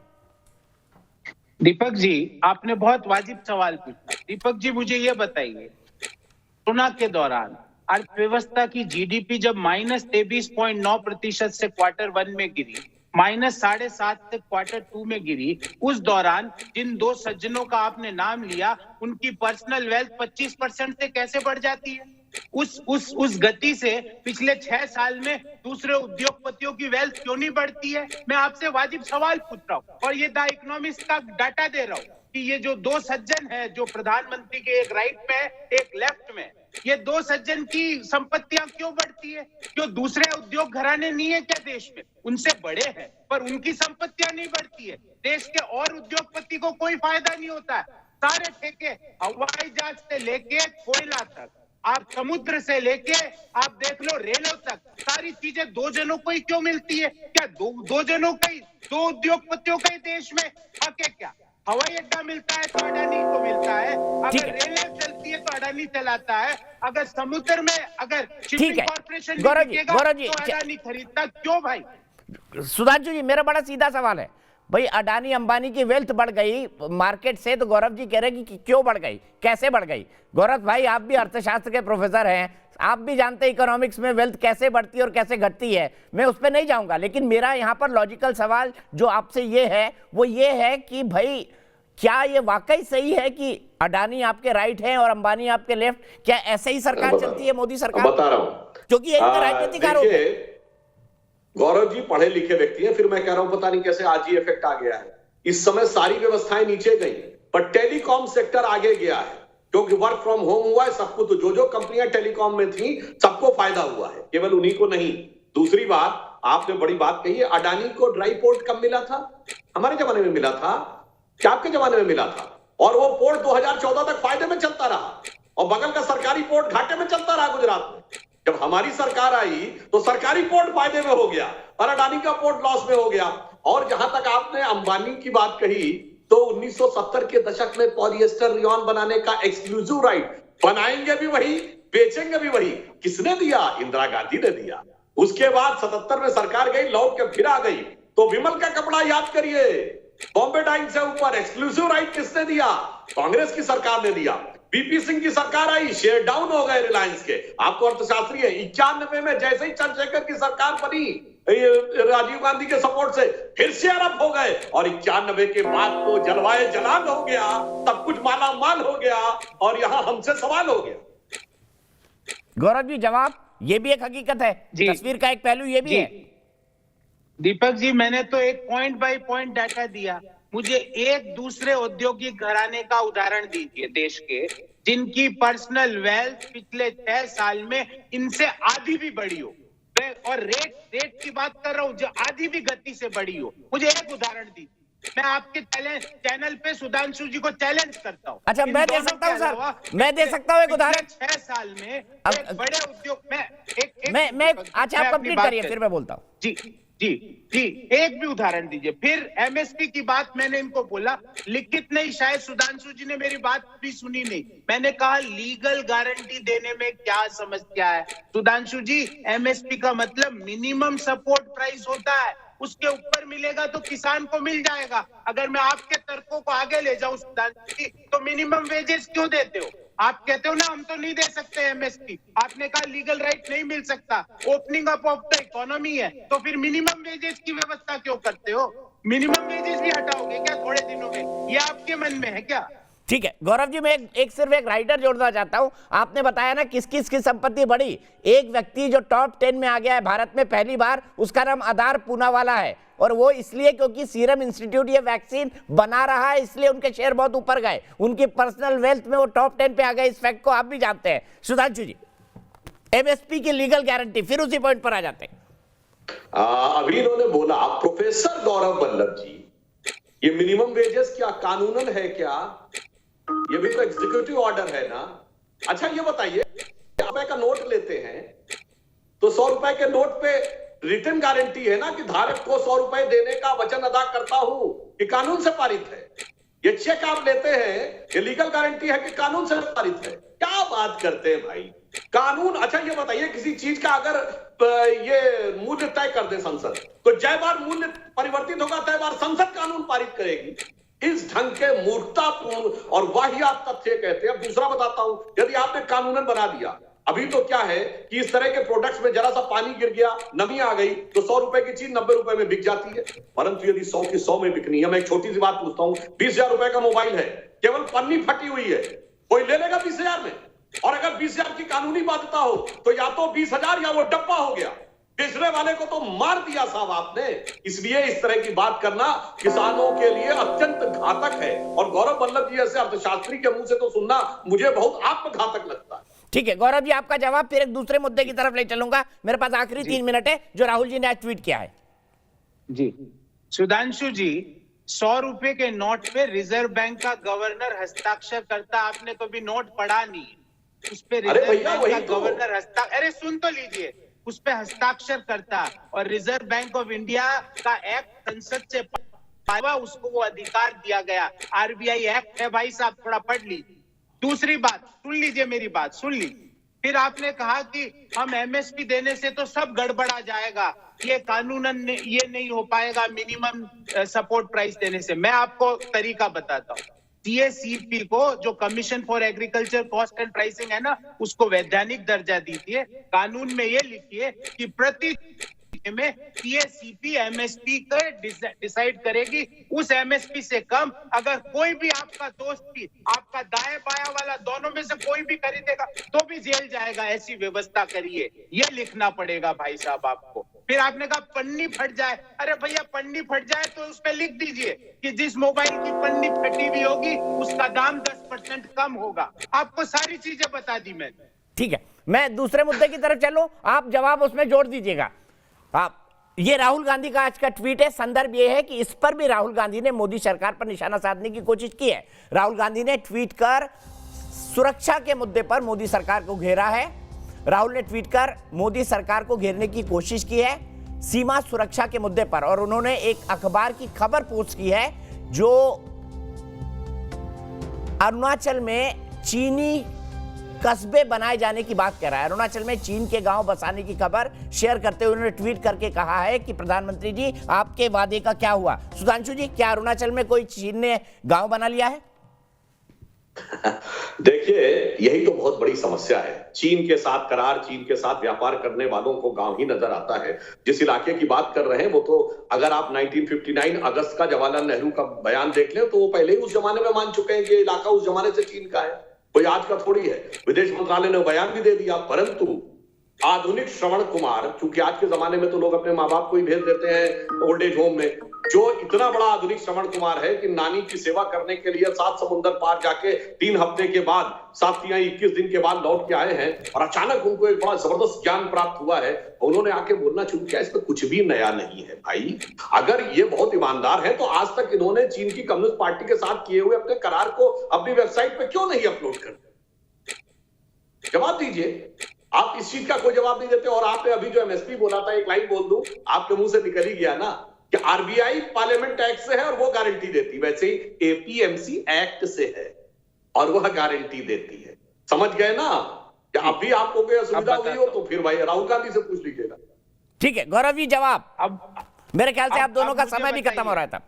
दीपक जी, आपने बहुत वाजिब सवाल पूछा। दीपक जी, मुझे ये बताइए, कोरोना के दौरान अर्थव्यवस्था की जीडीपी जब -23.9% से Q1 में गिरी, -7.5% से Q2 में गिरी, उस दौरान जिन 2 सज्जनों का आपने नाम लिया, उनकी पर्सनल वेल्थ 25% से कैसे बढ़ जाती है? उस गति से पिछले 6 साल में दूसरे उद्योगपतियों की वेल्थ क्यों नहीं बढ़ती है? मैं आपसे वाजिब सवाल पूछ रहा हूँ और ये द इकोनॉमिस्ट का डाटा दे रहा हूँ। कि ये जो दो सज्जन है, जो प्रधानमंत्री के एक राइट में है, एक लेफ्ट में, ये दो सज्जन की संपत्तियां क्यों बढ़ती है? क्यों दूसरे उद्योग घराने नहीं है क्या देश में? उनसे बड़े हैं पर उनकी संपत्तियां नहीं बढ़ती है। देश के और उद्योगपति को कोई फायदा नहीं होता है। सारे ठेके हवाई जहाज से लेके कोयला तक, आप समुद्र से लेके आप देख लो रेलों तक, सारी चीजें दो जनों को ही क्यों मिलती है? क्या दो जनों का ही, दो उद्योगपतियों का ही देश में हक है क्या? हवाई अड्डा मिलता है तो अडानी को मिलता है, अगर रेलें चलती है तो अडानी चलाता है, अगर समुद्र में अगर शिपिंग कॉर्पोरेशन तो अडानी खरीदता क्यों भाई? सुधांशु जी, मेरा बड़ा सीधा सवाल है भाई, अडानी अंबानी की वेल्थ बढ़ गई मार्केट से, तो गौरव जी कह रहे हैं कि क्यों बढ़ गई, कैसे बढ़ गई? गौरव भाई, आप भी अर्थशास्त्र के प्रोफेसर हैं, आप भी जानते हैं इकोनॉमिक्स में वेल्थ कैसे बढ़ती है और कैसे घटती है। मैं उस पर नहीं जाऊंगा, लेकिन मेरा यहाँ पर लॉजिकल सवाल जो आपसे ये है वो ये है कि भाई क्या ये वाकई सही है कि अडानी आपके राइट हैं और अंबानी आपके लेफ्ट? क्या ऐसे ही सरकार चलती है, मोदी सरकार? बता रहा हूं, क्योंकि एक राजनीतिक आरोप है। गौरव जी पढ़े लिखे व्यक्ति हैं, फिर मैं कह रहा हूं पता नहीं कैसे आज ही इफेक्ट आ गया है। इस समय सारी व्यवस्थाएं नीचे गई पर टेलीकॉम सेक्टर आगे गया है, क्योंकि वर्क फ्रॉम होम हुआ है सबको। तो जो कंपनियां टेलीकॉम में थी सबको फायदा हुआ है, केवल उन्हीं को नहीं। दूसरी बात, आपने बड़ी बात कही है, अडानी को ड्राई पोर्ट कब मिला था? हमारे जमाने में मिला था क्या आपके जमाने में मिला था? और वो पोर्ट 2014 तक फायदे में चलता रहा और बगल का सरकारी पोर्ट घाटे में चलता रहा गुजरात में। जब हमारी सरकार आई तो सरकारी पोर्ट फायदे में हो गया और अडानी का पोर्ट लॉस में हो गया। और जहां तक आपने अंबानी की बात कही, तो 1970 के दशक में पॉलिएस्टर रियॉन बनाने का एक्सक्लूसिव राइट, बनाएंगे भी वही, बेचेंगे भी वही, किसने दिया? इंदिरा गांधी ने दिया। उसके बाद 77 में सरकार गई, लौट के फिर आ गई। तो विमल का कपड़ा याद करिए, बॉम्बे डाइंग से ऊपर एक्सक्लूसिव राइट किसने दिया? कांग्रेस की सरकार ने दिया। बीपी सिंह की सरकार आई, शेयर डाउन हो गए रिलायंस के। आपको अर्थशास्त्री है, 91 में जैसे ही चंद्रशेखर की सरकार बनी राजीव गांधी के सपोर्ट से, फिर शेयर अप हो गए और 91 के बाद तो जलवाए जलाल हो गया, सब कुछ माला माल हो गया और यहां हमसे सवाल हो गया। गौरव जी जवाब, ये भी एक हकीकत है, तस्वीर का एक पहलू ये भी है। दीपक जी, मैंने तो एक पॉइंट बाय पॉइंट डाटा दिया। मुझे एक दूसरे औद्योगिक घराने का उदाहरण दीजिए देश के, जिनकी पर्सनल वेल्थ पिछले 6 साल में इनसे आधी भी बढ़ी हो, और रेट की बात कर रहा हूं जो आधी भी गति से बढ़ी हो। मुझे एक उदाहरण दीजिए। मैं आपके चैनल पे सुधांशु जी को चैलेंज करता हूं। अच्छा, मैं दे सकता हूं सर, मैं दे सकता हूं एक उदाहरण। 6 साल में एक बड़े उद्योग में मैं अच्छा, आप कंप्लीट करिए फिर मैं बोलता हूं। जी जी जी, एक भी उदाहरण दीजिए। फिर एमएसपी की बात मैंने इनको बोला, लिखित नहीं, शायद सुधांशु जी ने मेरी बात भी सुनी नहीं। मैंने कहा लीगल गारंटी देने में क्या समस्या है? सुधांशु जी, एमएसपी का मतलब मिनिमम सपोर्ट प्राइस होता है, उसके ऊपर मिलेगा तो किसान को मिल जाएगा। अगर मैं आपके तर्कों को आगे ले जाऊं सुधांशु जी, तो मिनिमम वेजेस क्यों देते हो? आप कहते हो ना हम तो नहीं दे सकते एमएसपी, आपने कहा लीगल राइट नहीं मिल सकता, opening up of the economy है, तो फिर मिनिमम वेजेस की व्यवस्था क्यों करते हो? मिनिमम वेजेस भी हटाओगे क्या थोड़े दिनों में? ये आपके मन में है क्या? ठीक है गौरव जी, मैं सिर्फ एक राइटर जोड़ना चाहता हूं। आपने बताया ना किस किस की संपत्ति बढ़ी। एक व्यक्ति जो टॉप 10 में आ गया है भारत में पहली बार, उसका नाम आधार पूनावाला है, और वो इसलिए क्योंकि सीरम इंस्टीट्यूट ये वैक्सीन बना रहा है, इसलिए उनके शेयर बहुत ऊपर गए, उनकी पर्सनल वेल्थ में वो टॉप 10 पे आ गए। इस फैक्ट को आप भी जानते हैं। सुधांशु जी, एमएसपी की लीगल गारंटी, फिर उसी पॉइंट पर आ जाते हैं। अभी इन्होंने बोला, प्रोफेसर गौरव वल्लभ जी, ये मिनिमम वेजेस क्या कानूनन है क्या? ये भी तो एग्जीक्यूटिव ऑर्डर है ना। अच्छा ये बताइए, ₹100 का नोट लेते हैं तो 100 रुपए के नोट पे रिटर्न गारंटी है ना कि धारक को 100 रुपए देने का वचन अदा करता हूं, कि कानून से पारित है। ये चेक आप लेते हैं, ये लीगल गारंटी है कि कानून से पारित है? क्या बात करते हैं भाई, कानून। अच्छा ये बताइए, किसी चीज का अगर ये मूल्य तय कर दे संसद, तो जय बार मूल्य परिवर्तित होगा तय बार संसद कानून पारित करेगी। इस ढंग के मूर्खतापूर्ण और वाहियात तथ्य कहते हैं। अब दूसरा बताता हूं, यदि आपने कानूनन बना दिया, अभी तो क्या है कि इस तरह के प्रोडक्ट्स में जरा सा पानी गिर गया, नमी आ गई, तो 100 रुपए की चीज 90 रुपए में बिक जाती है। परंतु यदि 100 की 100 में बिकनी है, मैं एक छोटी सी बात पूछता हूं, 20,000 रुपए का मोबाइल है, केवल पन्नी फटी हुई है, कोई ले लेगा 20,000 में? और अगर 20,000 की कानूनी बाध्यता हो तो या तो 20,000 या वो डब्बा हो गया। बेचने वाले को तो मार दिया साहब आपने। इसलिए इस तरह की बात करना किसानों के लिए अत्यंत घातक है, और गौरव वल्लभ जी जैसे अर्थशास्त्री के मुंह से तो सुनना मुझे बहुत आत्मघातक लगता है। ठीक है गौरव जी, आपका जवाब, फिर एक दूसरे मुद्दे की तरफ ले चलूंगा। मेरे पास आखिरी 3 मिनट है, जो राहुल जी ने आज ट्वीट किया है। जी सुधांशु जी, 100 रुपए के नोट पे रिजर्व बैंक का गवर्नर हस्ताक्षर करता, आपने कभी नोट पढ़ा नहीं, उस पे रिजर्व बैंक का गवर्नर अरे सुन तो लीजिए, उस पे हस्ताक्षर करता, और रिजर्व बैंक ऑफ इंडिया का एक्ट संसद से पाया, उसको वो अधिकार दिया गया। आरबीआई एक्ट है भाई साहब, थोड़ा पढ़ लीजिए। दूसरी बात सुन लीजिए, मेरी बात सुन लीजिए। फिर आपने कहा कि हम एमएसपी देने से तो सब गड़बड़ा जाएगा, ये कानूनन ये नहीं हो पाएगा मिनिमम सपोर्ट प्राइस देने से। मैं आपको तरीका बताता हूँ। सीएसीपी को, जो commission for agriculture cost and pricing है ना, उसको वैधानिक दर्जा दीजिए। कानून में ये लिखिए कि प्रति में सीएसीपी एमएसपी का डिसाइड करेगी। उस एमएसपी से कम अगर कोई भी आपका दोस्त भी, आपका दाएं बायां वाला, दोनों में से कोई भी खरीदेगा तो भी जेल जाएगा। ऐसी व्यवस्था करिए, ये लिखना पड़ेगा भाई साहब आपको। फिर आपने कहा पन्नी फट जाए, अरे भैया पन्नी फट जाए तो उस पे लिख दीजिए कि जिस मोबाइल की पन्नी फटी हुई होगी उसका दाम 10% कम होगा। आपको सारी चीजें बता दी मैंने। ठीक है, मैं दूसरे मुद्दे की तरफ चलूं, आप जवाब उसमें जोड़ दीजिएगा। आप, ये राहुल गांधी का आज का ट्वीट है। संदर्भ ये है कि इस पर भी राहुल गांधी ने मोदी सरकार पर निशाना साधने की कोशिश की है। राहुल गांधी ने ट्वीट कर सुरक्षा के मुद्दे पर मोदी सरकार को घेरा है। राहुल ने ट्वीट कर मोदी सरकार को घेरने की कोशिश की है सीमा सुरक्षा के मुद्दे पर, और उन्होंने एक अखबार की खबर पोस्ट की है जो अरुणाचल में चीनी कस्बे बनाए जाने की बात कर रहा है। अरुणाचल में चीन के गांव बसाने की खबर शेयर करते हुए उन्होंने ट्वीट करके कहा है कि प्रधानमंत्री जी, आपके वादे का क्या हुआ? सुधांशु जी, क्या अरुणाचल में कोई चीन ने गांव बना लिया है? देखिए, यही तो बहुत बड़ी समस्या है। चीन के साथ करार, चीन के साथ व्यापार करने वालों को गांव ही नजर आता है। जिस इलाके की बात कर रहे हैं वो तो, अगर आप 1959 अगस्त का जवाहरलाल नेहरू का बयान देख लें तो वो पहले ही उस जमाने में मान चुके हैं कि ये इलाका उस जमाने से चीन का है, कोई आज का थोड़ी है। विदेश मंत्रालय ने बयान भी दे दिया। परंतु आधुनिक श्रवण कुमार, चूंकि आज के जमाने में तो लोग अपने माँ बाप को ही भेज देते हैं ओल्ड एज होम में, जो इतना बड़ा आधुनिक श्रवण कुमार है कि नानी की सेवा करने के लिए 7 समुंदर पार जाके 3 हफ्ते के बाद, 7 या 21 दिन के बाद लौट के आए हैं, और अचानक उनको एक बड़ा जबरदस्त ज्ञान प्राप्त हुआ है। उन्होंने आके बोलना शुरू किया, इसमें कुछ भी नया नहीं है भाई। अगर ये बहुत ईमानदार है तो आज तक इन्होंने चीन की कम्युनिस्ट पार्टी के साथ किए हुए अपने करार को अपनी वेबसाइट पे क्यों नहीं अपलोड करते? जवाब दीजिए। आप इस चीज का कोई जवाब नहीं देते। और आपने अभी जो एमएसपी बोला था, एक लाइन बोल दूं, आपके मुंह से निकल ही गया ना कि आरबीआई पार्लियामेंट एक्ट से है और वो गारंटी देती, वैसे ही एपीएमसी एक्ट से है और वह गारंटी देती है। समझ गए ना? कि अभी आपको कोई असुविधा हुई हो तो फिर भाई राहुल गांधी से पूछ लीजिएगा। ठीक है गौरव जी, जवाब। अब मेरे ख्याल से आप दोनों का समय भी खत्म हो रहा था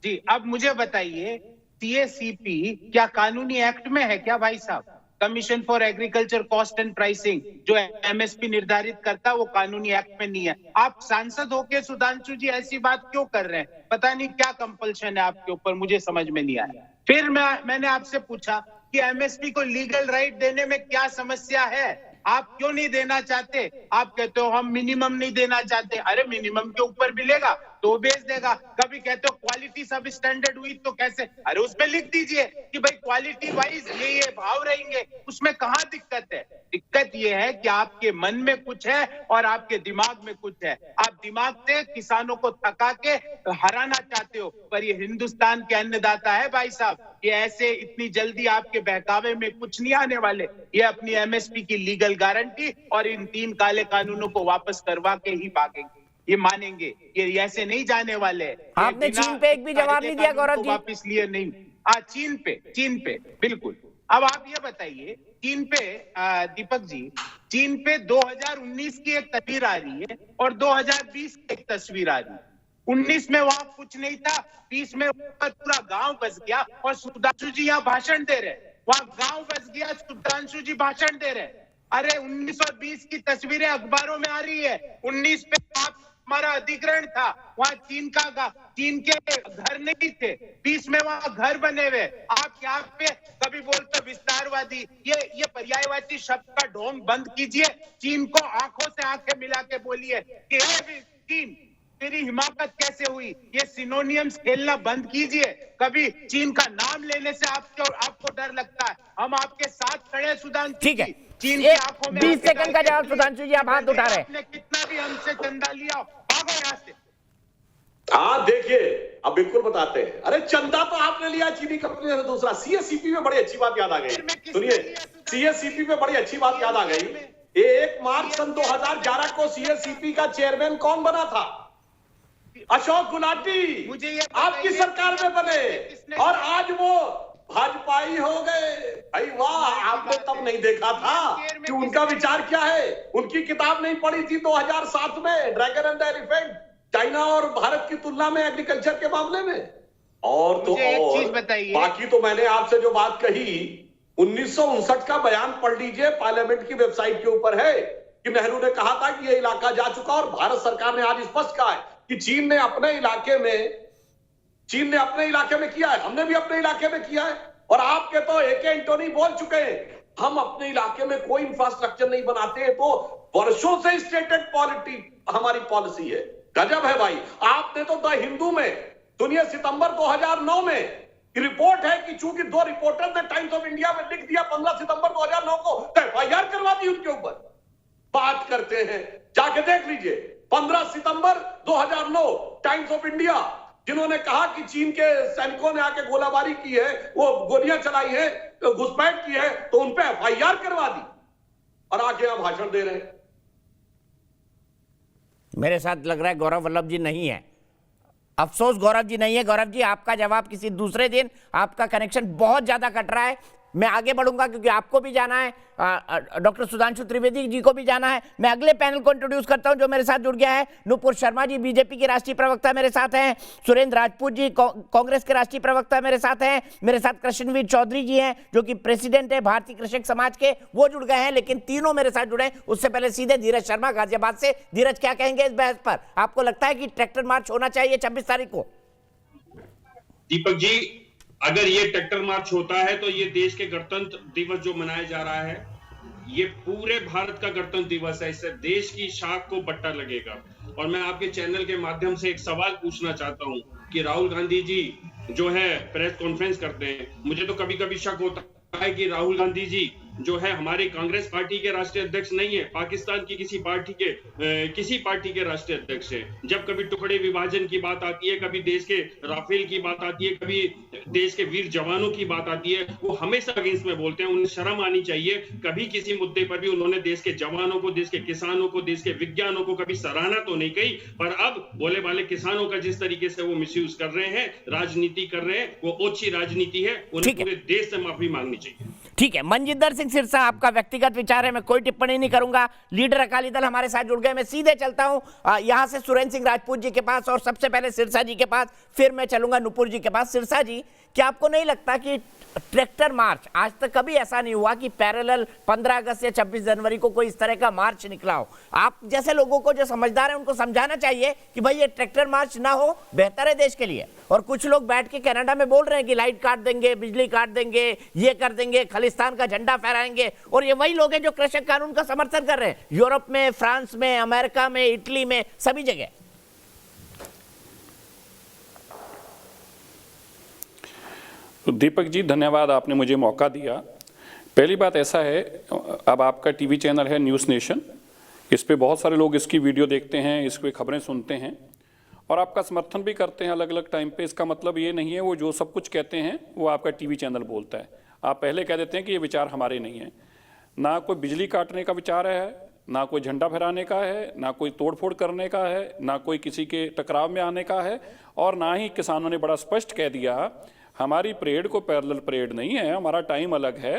जी। अब मुझे बताइए, सीएसीपी क्या कानूनी एक्ट में है क्या भाई साहब? Commission for agriculture cost and pricing जो एमएसपी निर्धारित करता है वो कानूनी एक्ट में नहीं है। आप सांसद होके सुधांशु जी ऐसी बात क्यों कर रहे हैं? पता नहीं क्या कंपल्शन है आपके ऊपर, मुझे समझ में नहीं आया। फिर मैंने आपसे पूछा कि एमएसपी को लीगल राइट देने में क्या समस्या है, आप क्यों नहीं देना चाहते? आप कहते हो हम मिनिमम नहीं देना चाहते। अरे मिनिमम के ऊपर मिलेगा तो बेच देगा। कभी कहते हो क्वालिटी सब स्टैंडर्ड हुई तो कैसे? अरे उसमें लिख दीजिए कि भाई क्वालिटी वाइज ये भाव रहेंगे। उसमें कहाँ दिक्कत है? दिक्कत ये है कि आपके मन में कुछ है और आपके दिमाग में कुछ है। आप दिमाग से किसानों को थका के हराना चाहते हो, पर ये हिंदुस्तान के अन्नदाता है भाई साहब। ये ऐसे इतनी जल्दी आपके बहकावे में कुछ नहीं आने वाले। ये अपनी एमएसपी की लीगल गारंटी और इन 3 काले कानूनों को वापस करवा के ही भागेंगे। ये मानेंगे, ये ऐसे नहीं जाने वाले। आपने चीन पे एक भी जवाब नहीं दिया गौरव जी। वापस लिए नहीं। चीन पे बिल्कुल। अब आप ये बताइए, चीन पे दीपक जी, चीन पे 2019 की एक तस्वीर आ रही है और 2020 की एक तस्वीर आ रही है। 19 में वहां कुछ नहीं था, 20 में पूरा गांव बस गया और सुधांशु जी यहाँ भाषण दे रहे। वहां गांव बस गया, सुधांशु जी भाषण दे रहे। अरे 19 और 20 की तस्वीरें अखबारों में आ रही है। 19 पे हमारा अधिग्रहण था, वहाँ चीन के घर नहीं थे। 20 में वहाँ घर बने हुए। आप यहाँ पे कभी बोलते विस्तार पर्यायवादी, ये पर्यायवादी शब्द का ढोंग बंद कीजिए। चीन को आंखों से आंखें मिला के बोलिए कि हे चीन, तेरी हिमाकत कैसे हुई। ये सिनोनियम्स खेलना बंद कीजिए। कभी चीन का नाम लेने से आपको डर लगता है। हम आपके साथ खड़े हैं सुधांशु। ठीक है, चीन की आंखों में 20 सेकंड का जवाब सुधांशु जी, आप हाथ उठा रहे हैं। आपने कितना भी हमसे चंदा लिया, भागो यहाँ से। हाँ देखिए, अब बिल्कुल बताते हैं। अरे चंदा तो आपने लिया चीनी कंपनी से। दूसरा सीएससीपी में बड़ी अच्छी बात याद आ गई। सुनिए, सीएससीपी में बड़ी अच्छी बात याद आ गई। 1 मार्च सन 2011 को सीएससीपी का चेयरमैन कौन बना था? अशोक गुलाटी। मुझे आपकी सरकार में बने और आज वो भाजपाई हो गए। भाई वाह, आपने तब नहीं देखा था कि उनका विचार क्या है। उनकी किताब नहीं पढ़ी थी 2007 में, dragon and the elephant, China और भारत की तुलना में एग्रीकल्चर के मामले में। और तो एक चीज बताइए, बाकी तो मैंने आपसे जो बात कही 1959 का बयान पढ़ लीजिए, पार्लियामेंट की वेबसाइट के ऊपर है कि नेहरू ने कहा था कि ये इलाका जा चुका। और भारत सरकार ने आज स्पष्ट कहा है कि चीन ने अपने इलाके में किया है, हमने भी अपने इलाके में किया है। और आपके तो एके एंटोनी बोल चुके हैं, हम अपने इलाके में कोई इंफ्रास्ट्रक्चर नहीं बनाते। तो वर्षों से स्टेटेड हमारी पॉलिसी है। गजब है भाई। आपने तो द हिंदू में, सुनिए, सितंबर 2009 में रिपोर्ट है कि चूंकि 2 रिपोर्टर ने टाइम्स ऑफ इंडिया में लिख दिया 15 सितंबर 2009 को, तो एफआईआर करवा दी उनके ऊपर। बात करते हैं, जाके देख लीजिए 15 सितंबर 2009 टाइम्स ऑफ इंडिया, जिन्होंने कहा कि चीन के सैनिकों ने आके गोलाबारी की है, वो गोलियां चलाई है, घुसपैठ की है, तो उन पे एफआईआर करवा दी और आके यहां भाषण दे रहे हैं। मेरे साथ लग रहा है गौरव वल्लभ जी नहीं है। अफसोस गौरव जी नहीं है। गौरव जी, आपका जवाब किसी दूसरे दिन। आपका कनेक्शन बहुत ज्यादा कट रहा है। मैं आगे बढ़ूंगा क्योंकि आपको भी जाना है, डॉक्टर सुधांशु त्रिवेदी जी को भी जाना है। मैं अगले पैनल को इंट्रोड्यूस करता हूं जो मेरे साथ जुड़ गया है। नुपुर शर्मा जी बीजेपी के राष्ट्रीय प्रवक्ता मेरे साथ हैं। सुरेंद्र राजपूत जी कांग्रेस के राष्ट्रीय प्रवक्ता मेरे साथ हैं। मेरे साथ कृष्णवीर चौधरी जी हैं जो कि प्रेसिडेंट है भारतीय कृषक समाज के, वो जुड़ गए हैं। लेकिन तीनों मेरे साथ जुड़े। उससे पहले सीधे धीरज शर्मा गाजियाबाद से। धीरज, क्या कहेंगे इस बहस पर? आपको लगता है कि ट्रैक्टर मार्च होना चाहिए 26 तारीख को? दीपक जी, अगर ये ट्रैक्टर मार्च होता है तो ये देश के गणतंत्र दिवस जो मनाया जा रहा है, ये पूरे भारत का गणतंत्र दिवस है। इससे देश की शाख को बट्टा लगेगा। और मैं आपके चैनल के माध्यम से एक सवाल पूछना चाहता हूं कि राहुल गांधी जी जो है प्रेस कॉन्फ्रेंस करते हैं, मुझे तो कभी कभी शक होता है कि राहुल गांधी जी जो है हमारे कांग्रेस पार्टी के राष्ट्रीय अध्यक्ष नहीं है, पाकिस्तान की किसी पार्टी के राष्ट्रीय अध्यक्ष है। जब कभी टुकड़े विभाजन की बात आती है, कभी देश के राफेल की बात आती है, कभी देश के वीर जवानों की बात आती है, वो हमेशा अगेंस्ट में बोलते हैं। उन्हें शर्म आनी चाहिए। कभी किसी मुद्दे पर भी उन्होंने देश के जवानों को, देश के किसानों को, देश के विज्ञानों को कभी सराहना तो नहीं कही। पर अब बोले वाले किसानों का जिस तरीके से वो मिसयूज कर रहे हैं, राजनीति कर रहे हैं, वो ओछी राजनीति है। उन्हें पूरे देश से माफी मांगनी चाहिए। ठीक है, मनजिंदर सिंह सिरसा, आपका व्यक्तिगत विचार है, मैं कोई टिप्पणी नहीं करूंगा। लीडर अकाली दल हमारे साथ जुड़ गए। मैं सीधे चलता हूं यहां से सुरेंद्र सिंह राजपूत जी के पास और सबसे पहले सिरसा जी के पास, फिर मैं चलूंगा नुपुर जी के पास। सिरसा जी, क्या आपको नहीं लगता कि ट्रैक्टर मार्च, आज तक कभी ऐसा नहीं हुआ कि पैरेलल 15 अगस्त या 26 जनवरी को कोई इस तरह का मार्च निकला हो? आप जैसे लोगों को जो समझदार है उनको समझाना चाहिए कि भाई ये ट्रैक्टर मार्च ना हो, बेहतर है देश के लिए। और कुछ लोग बैठ के कनाडा में बोल रहे हैं कि लाइट काट देंगे, बिजली काट देंगे, ये कर देंगे, खालिस्तान का झंडा फहराएंगे। और ये वही लोग हैं जो कृषक कानून का समर्थन कर रहे हैं यूरोप में, फ्रांस में, अमेरिका में, इटली में, सभी जगह। दीपक जी, धन्यवाद, आपने मुझे मौका दिया। पहली बात ऐसा है, अब आपका टीवी चैनल है न्यूज़ नेशन, इस पे बहुत सारे लोग इसकी वीडियो देखते हैं, इस पे खबरें सुनते हैं और आपका समर्थन भी करते हैं अलग अलग टाइम पे। इसका मतलब ये नहीं है वो जो सब कुछ कहते हैं वो आपका टीवी चैनल बोलता है। आप पहले कह देते हैं कि ये विचार हमारे नहीं हैं। ना कोई बिजली काटने का विचार है, ना कोई झंडा फहराने का है, ना कोई तोड़फोड़ करने का है, ना कोई किसी के टकराव में आने का है, और ना ही किसानों ने बड़ा स्पष्ट कह दिया हमारी परेड को पैरेलल परेड नहीं है, हमारा टाइम अलग है।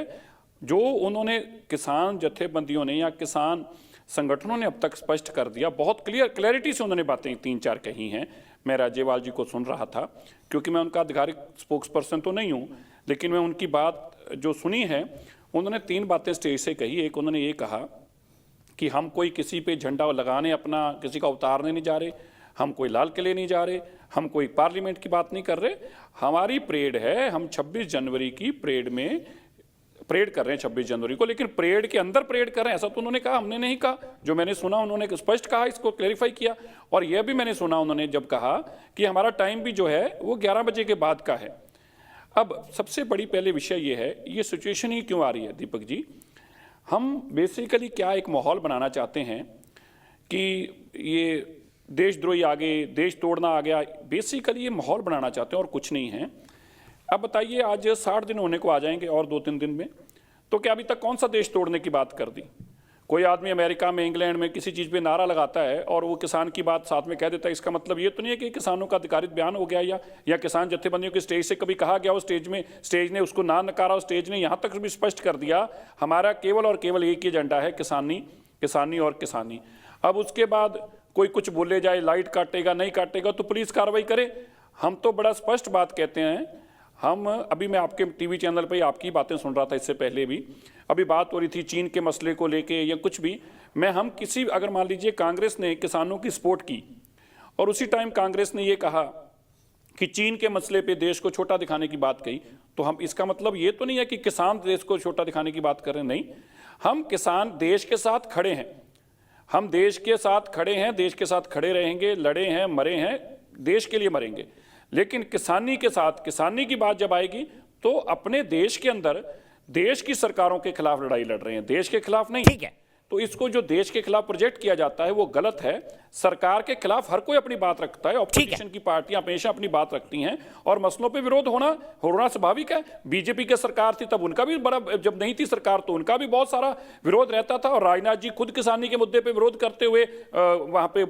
जो उन्होंने किसान जथेबंदियों ने या किसान संगठनों ने अब तक स्पष्ट कर दिया, बहुत क्लैरिटी से उन्होंने बातें 3-4 कही हैं। मैं राज्यपाल जी को सुन रहा था, क्योंकि मैं उनका आधिकारिक स्पोक्स पर्सन तो नहीं हूँ, लेकिन मैं उनकी बात जो सुनी है, उन्होंने 3 बातें स्टेज से कही। एक, उन्होंने ये कहा कि हम कोई किसी पे झंडा लगाने, अपना किसी का उतारने नहीं जा रहे, हम कोई लाल किले नहीं जा रहे, हम कोई पार्लियामेंट की बात नहीं कर रहे, हमारी परेड है, हम 26 जनवरी की परेड में परेड कर रहे हैं 26 जनवरी को, लेकिन परेड के अंदर परेड कर रहे हैं ऐसा तो उन्होंने कहा, हमने नहीं कहा। जो मैंने सुना उन्होंने स्पष्ट कहा, इसको क्लैरिफाई किया। और यह भी मैंने सुना उन्होंने जब कहा कि हमारा टाइम भी जो है वो 11 बजे के बाद का है। अब सबसे बड़ी पहले विषय ये है, ये सिचुएशन ही क्यों आ रही है दीपक जी? हम बेसिकली क्या एक माहौल बनाना चाहते हैं कि ये देशद्रोही आ गए, देश तोड़ना आ गया, बेसिकली ये माहौल बनाना चाहते हैं और कुछ नहीं है। अब बताइए, आज 60 दिन होने को आ जाएंगे और 2-3 दिन में, तो क्या अभी तक कौन सा देश तोड़ने की बात कर दी? कोई आदमी अमेरिका में, इंग्लैंड में किसी चीज़ पे नारा लगाता है और वो किसान की बात साथ में कह देता है, इसका मतलब ये तो नहीं है कि किसानों का अधिकारित बयान हो गया या किसान जत्थेबंदियों के स्टेज से कभी कहा गया हो, स्टेज ने उसको ना नकारा हो, स्टेज ने यहाँ तक भी स्पष्ट कर दिया हमारा केवल और केवल एक ही एजेंडा है, किसानी और किसानी। अब उसके बाद कोई कुछ बोले जाए, लाइट काटेगा नहीं काटेगा तो पुलिस कार्रवाई करे। हम तो बड़ा स्पष्ट बात कहते हैं। हम अभी मैं आपके टीवी चैनल पे आपकी बातें सुन रहा था, इससे पहले भी अभी बात हो रही थी चीन के मसले को लेके या कुछ भी। हम किसी, अगर मान लीजिए कांग्रेस ने किसानों की सपोर्ट की और उसी टाइम कांग्रेस ने ये कहा कि चीन के मसले पे देश को छोटा दिखाने की बात कही, तो हम, इसका मतलब ये तो नहीं है कि किसान देश को छोटा दिखाने की बात कर रहे हैं, नहीं। हम किसान देश के साथ खड़े हैं, हम देश के साथ खड़े हैं, देश के साथ खड़े रहेंगे, लड़े हैं, मरे हैं, देश के लिए मरेंगे। लेकिन किसानी के साथ, किसानी की बात जब आएगी तो अपने देश के अंदर देश की सरकारों के खिलाफ लड़ाई लड़ रहे हैं, देश के खिलाफ नहीं। ठीक है, तो इसको जो देश के खिलाफ प्रोजेक्ट किया जाता है वो गलत है। सरकार के खिलाफ हर कोई अपनी बात रखता है, ऑपोजिशन की पार्टियां हमेशा अपनी बात रखती हैं और मसलों पे विरोध होना स्वाभाविक है। बीजेपी की सरकार थी तब उनका भी बड़ा, जब नहीं थी सरकार तो उनका भी बहुत सारा विरोध रहता था। और राजनाथ जी खुद किसानी के मुद्दे पे विरोध करते हुए वहां पे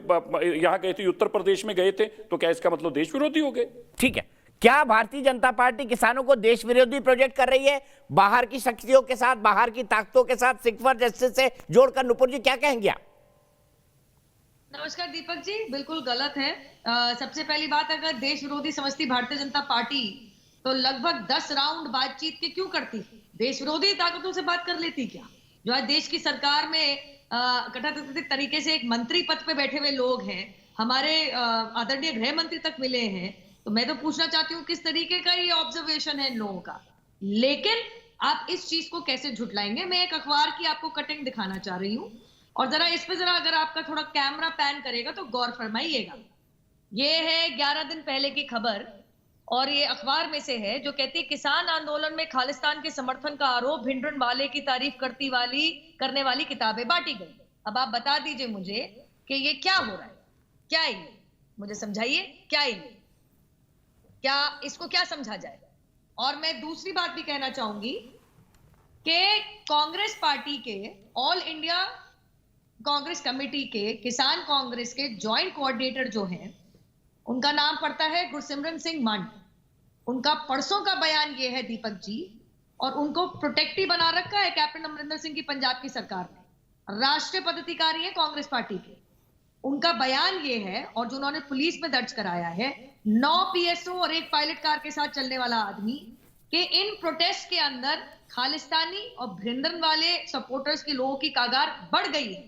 यहाँ गए थे, उत्तर प्रदेश में गए थे, तो क्या इसका मतलब देश विरोधी हो गए? ठीक है, क्या भारतीय जनता पार्टी किसानों को देश विरोधी प्रोजेक्ट कर रही है बाहर की शक्तियों के साथ, बाहर की ताकतों के साथ, सिख फॉर जस्टिस से जोड़कर? नुपुर जी क्या कहेंगे आप? नमस्कार दीपक जी, बिल्कुल गलत है। सबसे पहली बात, अगर देश विरोधी समझती भारतीय जनता पार्टी तो लगभग 10 राउंड बातचीत के क्यों करती? देश विरोधी ताकतों से बात कर लेती क्या? जो आज देश की सरकार में कथाकथित तरीके से एक मंत्री पद पे बैठे हुए लोग हैं, हमारे आदरणीय गृह मंत्री तक मिले हैं, तो मैं तो पूछना चाहती हूँ किस तरीके का ये ऑब्जर्वेशन है इन लोगों का। लेकिन आप इस चीज को कैसे झुटलाएंगे? मैं एक अखबार की आपको कटिंग दिखाना चाह रही हूँ और जरा इस पे जरा अगर आपका थोड़ा कैमरा पैन करेगा तो गौर फरमाइएगा। ये है 11 दिन पहले की खबर और ये अखबार में से है जो कहती है, किसान आंदोलन में खालिस्तान के समर्थन का आरोप, भिंडरनवाले की तारीफ करने वाली किताबें बांटी गई। अब आप बता दीजिए मुझे कि ये क्या हो रहा है, क्या है ये? मुझे समझाइए क्या है ये, क्या इसको क्या समझा जाए? और मैं दूसरी बात भी कहना चाहूंगी कि कांग्रेस पार्टी के, ऑल इंडिया कांग्रेस कमेटी के, किसान कांग्रेस के जॉइंट कोऑर्डिनेटर जो हैं, उनका नाम पड़ता है गुरसिमरन सिंह मान। उनका परसों का बयान ये है दीपक जी, और उनको प्रोटेक्टिव बना रखा है कैप्टन अमरिंदर सिंह की पंजाब की सरकार ने। राष्ट्रीय पदाधिकारी है कांग्रेस पार्टी के। उनका बयान ये है, और जो उन्होंने पुलिस में दर्ज कराया है, 9 पीएसओ और एक पायलट कार के साथ चलने वाला आदमी, कि इन प्रोटेस्ट के अंदर खालिस्तानी और भिंडरनवाले सपोर्टर्स के लोगों की कागार बढ़ गई है।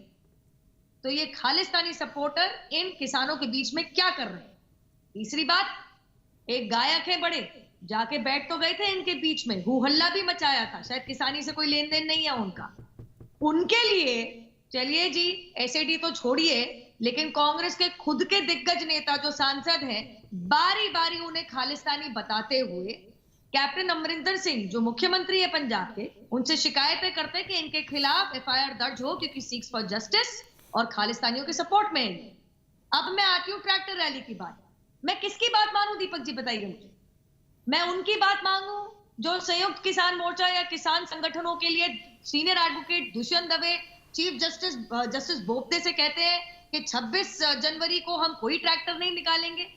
तो ये खालिस्तानी सपोर्टर इन किसानों के बीच में क्या कर रहे हैं? तीसरी बात, एक गायक है बड़े, जाके बैठ तो गए थे इनके बीच में, हू हल्ला भी मचाया था, शायद किसानी से कोई लेन देन नहीं है उनका। उनके लिए चलिए जी, एसएडी तो छोड़िए, लेकिन कांग्रेस के खुद के दिग्गज नेता जो सांसद हैं, बारी बारी उन्हें खालिस्तानी बताते हुए कैप्टन अमरिंदर सिंह जो मुख्यमंत्री है पंजाब के, उनसे शिकायतें करते कि इनके खिलाफ एफआईआर दर्ज हो क्योंकि सिक्स फॉर जस्टिस और खालिस्तानियों के सपोर्ट में है। अब मैं आती हूँ ट्रैक्टर रैली की बात। मैं किसकी बात मानूं दीपक जी, बताइए मुझे? मैं उनकी बात मांगू जो संयुक्त किसान मोर्चा या किसान संगठनों के लिए senior advocate Dushyant Dave chief justice Bobde से कहते हैं कि 26 जनवरी को हम कोई ट्रैक्टर नहीं निकालेंगे।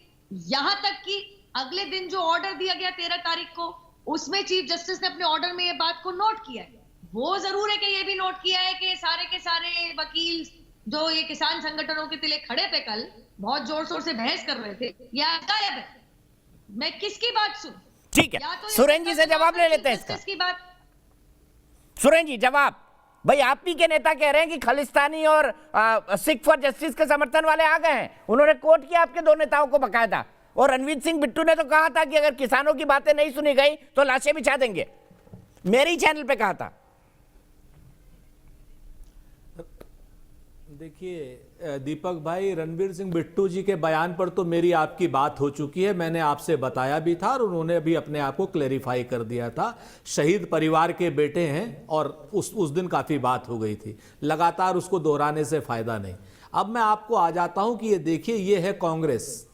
यहां तक कि अगले दिन जो ऑर्डर दिया गया 13 तारीख को, उसमें चीफ जस्टिस ने अपने ऑर्डर में ये बात को नोट किया है। वो जरूर है कि ये भी नोट किया है कि सारे के सारे वकील जो ये किसान संगठनों के तिले खड़े थे, कल बहुत जोर शोर से बहस कर रहे थे, या गायब है। मैं किसकी बात सुन? ठीक है, सुरेंद्र जी से जवाब ले लेते हैं इसका। बात सुरेंद्र जी जवाब। भाई आप ही के नेता कह रहे हैं कि खालिस्तानी और सिख फॉर जस्टिस के समर्थन वाले आ गए हैं। उन्होंने कोट किया आपके दो नेताओं को बकायदा, और रणवीर सिंह बिट्टू ने तो कहा था कि अगर किसानों की बातें नहीं सुनी गई तो लाशें बिछा देंगे। मेरी चैनल पे कहा था। देखिए दीपक भाई, रणवीर सिंह बिट्टू जी के बयान पर तो मेरी आपकी बात हो चुकी है, मैंने आपसे बताया भी था और उन्होंने भी अपने आप को क्लेरिफाई कर दिया था। शहीद परिवार के बेटे हैं और उस दिन काफ़ी बात हो गई थी, लगातार उसको दोहराने से फायदा नहीं। अब मैं आपको आ जाता हूं कि ये देखिए, ये है कांग्रेस,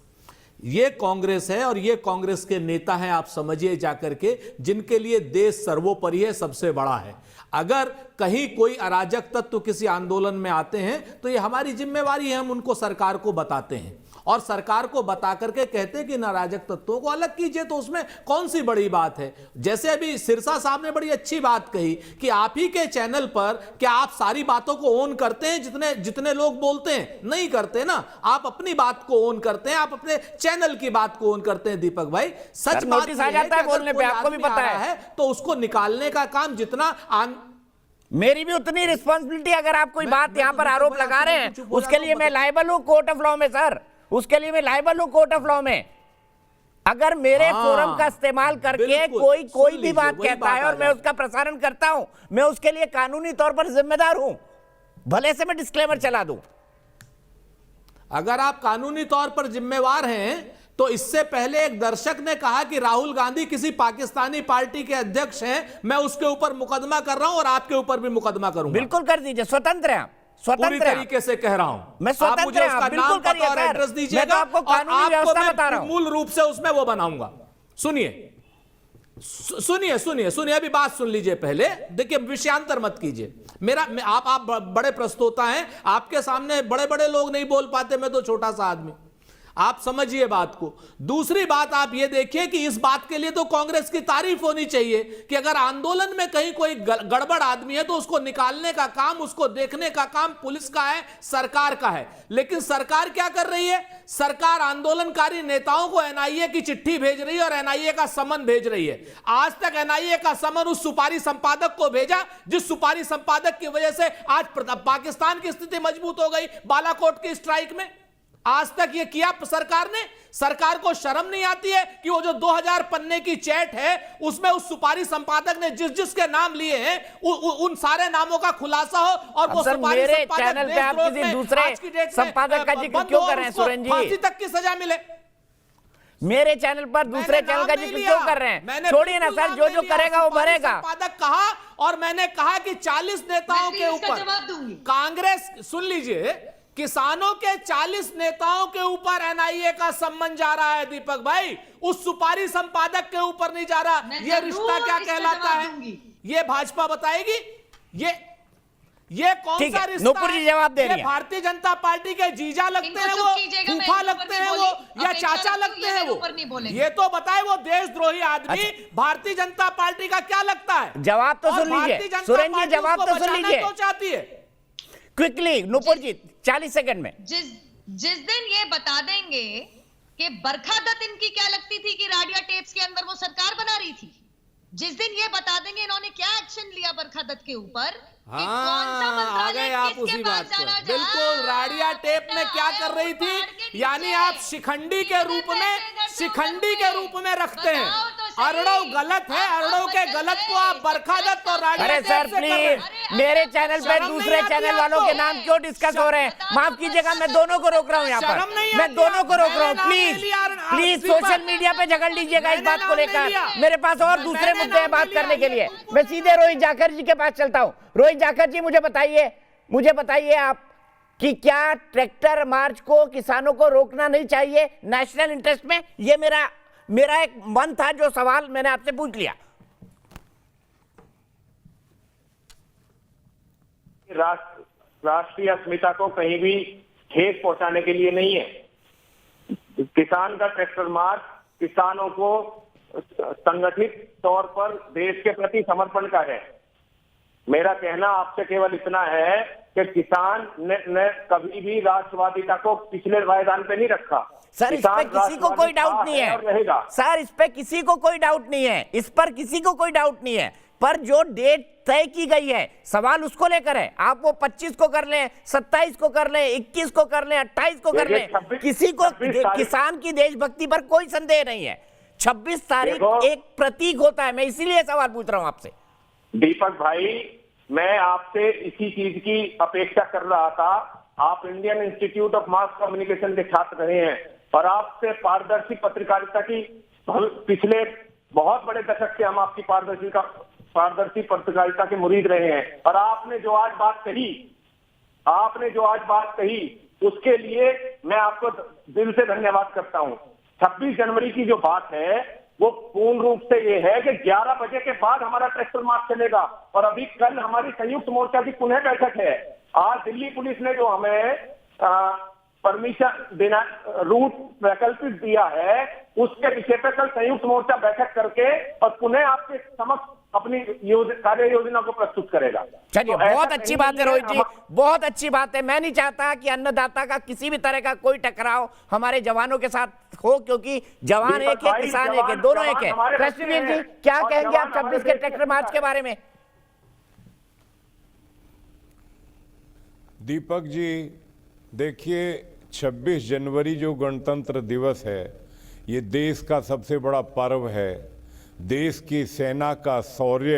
ये कांग्रेस है और ये कांग्रेस के नेता हैं, आप समझिए जाकर के, जिनके लिए देश सर्वोपरि है, सबसे बड़ा है। अगर कहीं कोई अराजक तत्व किसी आंदोलन में आते हैं तो ये हमारी जिम्मेवारी है, हम उनको सरकार को बताते हैं और सरकार को बता करके कहते हैं कि इन अराजक तत्वों को अलग कीजिए, तो उसमें कौन सी बड़ी बात है। जैसे अभी सिरसा साहब ने बड़ी अच्छी बात कही कि आप ही के चैनल पर क्या आप सारी बातों को ओन करते हैं, जितने लोग बोलते हैं? नहीं करते ना, आप अपनी बात को ओन करते हैं, आप अपने चैनल की बात को ओन करते हैं। दीपक भाई, सच बात आ जाता है बोलने पे, आपको भी पता है, तो उसको निकालने का काम जितना मेरी भी उतनी रिस्पॉन्सिबिलिटी। अगर आप कोई बात यहाँ पर आरोप लगा रहे हैं उसके लिए मैं लायबल हूं कोर्ट ऑफ लॉ में सर, उसके लिए मैं लायबल हूं कोर्ट ऑफ लॉ में। अगर मेरे फोरम का इस्तेमाल करके कोई भी बात कहता है और मैं उसका प्रसारण करता हूं, मैं उसके लिए कानूनी तौर पर जिम्मेदार हूं, भले से मैं डिस्क्लेमर चला दूं। अगर आप कानूनी तौर पर जिम्मेवार हैं तो इससे पहले एक दर्शक ने कहा कि राहुल गांधी किसी पाकिस्तानी पार्टी के अध्यक्ष हैं, मैं उसके ऊपर मुकदमा कर रहा हूं और आपके ऊपर भी मुकदमा करूंगा। बिल्कुल कर दीजिए, स्वतंत्र हैं, पूरी तरीके से कह रहा हूं मैं, स्वतंत्र हैं, बिल्कुल करिए सर। एड्रेस दीजिएगा, आपको कानूनी व्यवस्था बता रहा हूं, मूल रूप से उसमें वो बनाऊंगा। सुनिए, अभी बात सुन लीजिए पहले। देखिए, विषयांतर मत कीजिए। आप बड़े प्रस्तोता हैं, आपके सामने बड़े बड़े लोग नहीं बोल पाते, मैं तो छोटा सा आदमी। आप समझिए बात को। दूसरी बात आप ये देखिए कि इस बात के लिए तो कांग्रेस की तारीफ होनी चाहिए कि अगर आंदोलन में कहीं कोई गड़बड़ आदमी है तो उसको निकालने का काम, उसको देखने का काम पुलिस का है, सरकार का है। लेकिन सरकार क्या कर रही है? सरकार आंदोलनकारी नेताओं को एनआईए की चिट्ठी भेज रही है और एनआईए का समन भेज रही है। आज तक एनआईए का समन उस सुपारी संपादक को भेजा जिस सुपारी संपादक की वजह से आज पाकिस्तान की स्थिति मजबूत हो गई बालाकोट की स्ट्राइक में। आज तक ये किया सरकार ने? सरकार को शर्म नहीं आती है कि वो जो 2000 पन्ने की चैट है उसमें उस सुपारी संपादक ने जिसके नाम लिए हैं उन सारे नामों का खुलासा हो और वो सुपारी मेरे चैनल पे आप किसी दूसरे संपादक का जिक्र क्यों कर रहे हैं सुरेन जी? फांसी तक की सजा मिले। मेरे चैनल पर दूसरे चैनल का जिक्र क्यों कर रहे हैं? छोड़िए ना सर, जो करेगा वो भरेगा। संपादक कहा और मैंने कहा कि 40 नेताओं के ऊपर कांग्रेस, सुन लीजिए, किसानों के 40 नेताओं के ऊपर एनआईए का सम्मन जा रहा है दीपक भाई, उस सुपारी संपादक के ऊपर नहीं जा रहा। ये रिश्ता क्या कहलाता है? ये भाजपा बताएगी? ये कौन सा रिश्ता? नूपुर जी जवाब दे रही है। भारतीय जनता पार्टी के जीजा लगते हैं वो, फूफा लगते हैं वो, या चाचा लगते हैं वो? ये तो बताए वो देशद्रोही आदमी भारतीय जनता पार्टी का क्या लगता है? जवाब तो सुन लीजिए सुरेन जी, जवाब तो सुन लीजिए चाहती है। क्विकली नूपुर जी 40 सेकंड में। जिस दिन ये बता देंगे कि बरखा दत्त इनकी क्या लगती थी कि राडिया टेप्स के अंदर वो सरकार बना रही थी, जिस दिन ये बता देंगे इन्होंने क्या एक्शन लिया बरखा दत्त के ऊपर, आ गए आप उसी बात पर। बिल्कुल, राडिया टेप में क्या कर रही थी? यानी आप शिखंडी के रूप में रखते हैं। अरड़ो गलत है, अरड़ो के गलत को आप बरखा दत्त और राडिया टेप से कर रहे हैं। अरे सर प्लीज, मेरे चैनल पे दूसरे चैनल वालों के नाम क्यों डिस्कस हो रहे हैं? माफ कीजिएगा, मैं दोनों को रोक रहा हूँ यहाँ पर, मैं दोनों को रोक रहा हूँ। प्लीज सोशल मीडिया पे झगड़ लीजिएगा इस बात को लेकर। मेरे पास और दूसरे मुद्दे हैं बात करने के लिए। मैं सीधे रोहित जाखड़ जी के पास चलता हूँ। रोहित जाखड़ जी, मुझे बताइए आप कि क्या ट्रैक्टर मार्च को किसानों को रोकना नहीं चाहिए नेशनल इंटरेस्ट में? ये मेरा एक मन था, जो सवाल मैंने आपसे पूछ लिया। राष्ट्रीय अस्मिता को कहीं भी ठेस पहुंचाने के लिए नहीं है। किसान का ट्रैक्टर मार्च किसानों को संगठित तौर पर देश के प्रति समर्पण का है। मेरा कहना आपसे केवल इतना है कि किसान ने कभी भी राष्ट्रवादिता को पिछले पायदान पे नहीं रखा। सर, इस पे किसी को कोई डाउट नहीं है। सर, इस पे किसी को कोई डाउट नहीं है, इस पर किसी को कोई डाउट नहीं है। पर जो डेट तय की गई है, सवाल उसको लेकर है। आप वो 25 को कर लें, 27 को कर लें, 21 को कर लें, 28 को कर लें, किसी को किसान की देशभक्ति पर कोई संदेह नहीं है। 26 तारीख एक प्रतीक होता है, मैं इसीलिए सवाल पूछ रहा हूं आपसे। दीपक भाई, मैं आपसे इसी चीज की अपेक्षा कर रहा था। आप Indian institute of mass communication के छात्र रहे हैं और आपसे पारदर्शी पत्रकारिता की पिछले बहुत बड़े दशक से हम आपकी पारदर्शी पत्रकारिता के मुरीद रहे हैं। और आपने जो आज बात कही उसके लिए मैं आपको दिल से धन्यवाद करता हूं। 26 जनवरी की जो बात है वो पूर्ण रूप से ये है कि 11 बजे के बाद हमारा ट्रैक्टर मार्च चलेगा और अभी कल हमारी संयुक्त मोर्चा की पुनः बैठक है। आज दिल्ली पुलिस ने जो हमें परमिशन देना रूट वैकल्पिक दिया है उसके विषय पर कल संयुक्त मोर्चा बैठक करके और पुनः आपके समक्ष अपनी कार्य योजना को प्रस्तुत करेगा। चलिए, तो बहुत अच्छी बात है रोहित जी, बहुत अच्छी बात है। मैं नहीं चाहता कि अन्नदाता का किसी भी तरह का कोई टकराव हमारे जवानों के साथ हो, क्योंकि जवान एक है, किसान एक है, दोनों एक है। कृष्णवीर जी, क्या कहेंगे आप 26 के ट्रैक्टर मार्च के बारे में? दीपक जी, देखिए 26 जनवरी जो गणतंत्र दिवस है ये देश का सबसे बड़ा पर्व है। देश की सेना का शौर्य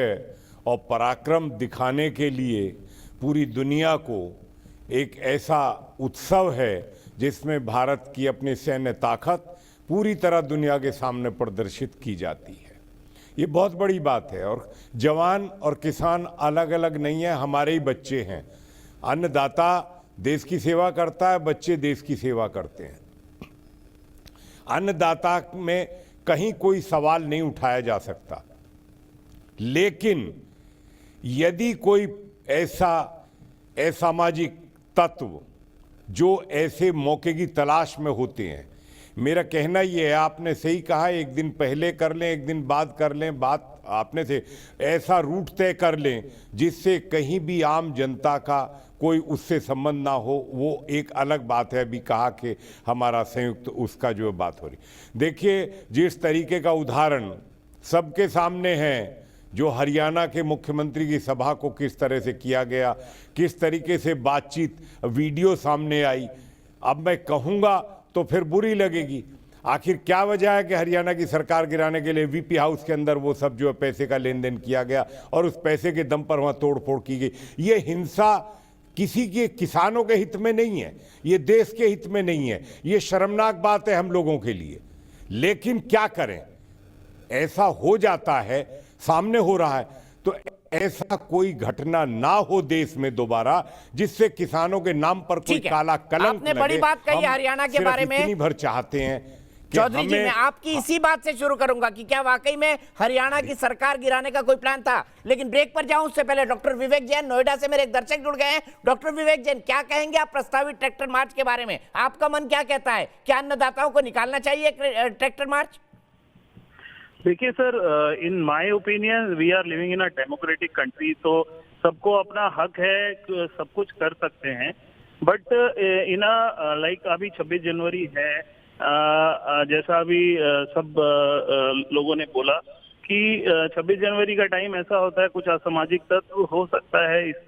और पराक्रम दिखाने के लिए पूरी दुनिया को एक ऐसा उत्सव है जिसमें भारत की अपनी सैन्य ताकत पूरी तरह दुनिया के सामने प्रदर्शित की जाती है। ये बहुत बड़ी बात है। और जवान और किसान अलग अलग नहीं है, हमारे ही बच्चे हैं। अन्नदाता देश की सेवा करता है, बच्चे देश की सेवा करते हैं। अन्नदाता में कहीं कोई सवाल नहीं उठाया जा सकता, लेकिन यदि कोई ऐसा असामाजिक तत्व जो ऐसे मौके की तलाश में होते हैं, मेरा कहना यह है, आपने सही कहा, एक दिन पहले कर लें, एक दिन बाद कर लें, बात आपने से ऐसा रूट तय कर लें जिससे कहीं भी आम जनता का कोई उससे संबंध ना हो, वो एक अलग बात है। अभी कहा कि हमारा संयुक्त उसका जो बात हो रही, देखिए जिस तरीके का उदाहरण सबके सामने है, जो हरियाणा के मुख्यमंत्री की सभा को किस तरह से किया गया, किस तरीके से बातचीत वीडियो सामने आई। अब मैं कहूँगा तो फिर बुरी लगेगी। आखिर क्या वजह है कि हरियाणा की सरकार गिराने के लिए वीपी हाउस के अंदर वो सब जो है पैसे का लेन देन किया गया और उस पैसे के दम पर वहाँ तोड़ फोड़ की गई। ये हिंसा किसी के किसानों के हित में नहीं है, ये देश के हित में नहीं है। ये शर्मनाक बात है हम लोगों के लिए, लेकिन क्या करें, ऐसा हो जाता है, सामने हो रहा है। तो ऐसा कोई घटना ना हो देश में दोबारा जिससे किसानों के नाम पर कोई काला कलंक आपने बड़ी बात कही हरियाणा के बारे में। इतनी भर चाहते हैं। चौधरी जी, मैं आपकी इसी बात से शुरू करूंगा कि क्या वाकई में हरियाणा की सरकार गिराने का कोई प्लान था। लेकिन ब्रेक पर जाऊं उससे पहले डॉक्टर विवेक जैन नोएडा से मेरे एक दर्शक जुड़ गए हैं। डॉक्टर विवेक जैन, क्या कहेंगे आप प्रस्तावित ट्रैक्टर मार्च के बारे में? आपका मन क्या कहता है, क्या अन्नदाताओं को निकालना चाहिए ट्रैक्टर मार्च? देखिए sir, in my opinion we are living in a democratic country, तो सबको अपना हक है, सब कुछ कर सकते हैं। बट इन लाइक अभी 26 जनवरी है, जैसा अभी सब लोगों ने बोला कि 26 जनवरी का टाइम ऐसा होता है, कुछ असामाजिक तत्व हो सकता है इस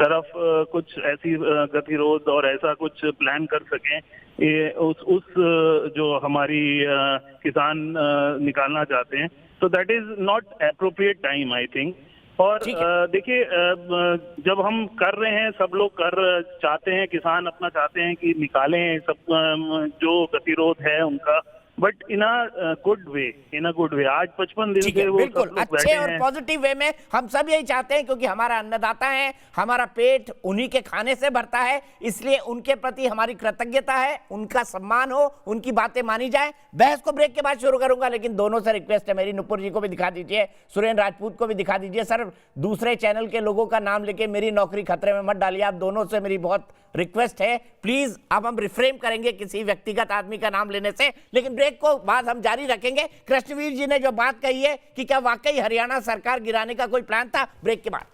तरफ कुछ ऐसी गतिरोध और ऐसा कुछ प्लान कर सकें, ये उस जो हमारी किसान निकालना चाहते हैं, तो that is not appropriate time I think. और देखिए, जब हम कर रहे हैं, सब लोग चाहते हैं, किसान अपना चाहते हैं कि निकालें सब जो गतिरोध है उनका, but in a good way. आज 55 दिन से वो बिल्कुल अच्छे और पॉजिटिव वे में हम सब यही चाहते हैं, क्योंकि हमारा अन्नदाता है, हमारा पेट उन्हीं के खाने से भरता है, इसलिए उनके प्रति हमारी कृतज्ञता है, उनका सम्मान हो, उनकी बातें मानी जाए। बहस को ब्रेक के बाद शुरू करूंगा, लेकिन दोनों से रिक्वेस्ट है मेरी, नुपुर जी को भी दिखा दीजिए, सुरेंद्र राजपूत को भी दिखा दीजिए। सर, दूसरे चैनल के लोगों का नाम लेके मेरी नौकरी खतरे में मत डालिए, आप दोनों से मेरी बहुत रिक्वेस्ट है प्लीज। अब हम रिफ्रेम करेंगे किसी व्यक्तिगत आदमी का नाम लेने से, लेकिन ब्रेक को बाद हम जारी रखेंगे। कृष्णवीर जी ने जो बात कही है कि क्या वाकई हरियाणा सरकार गिराने का कोई प्लान था, ब्रेक के बाद।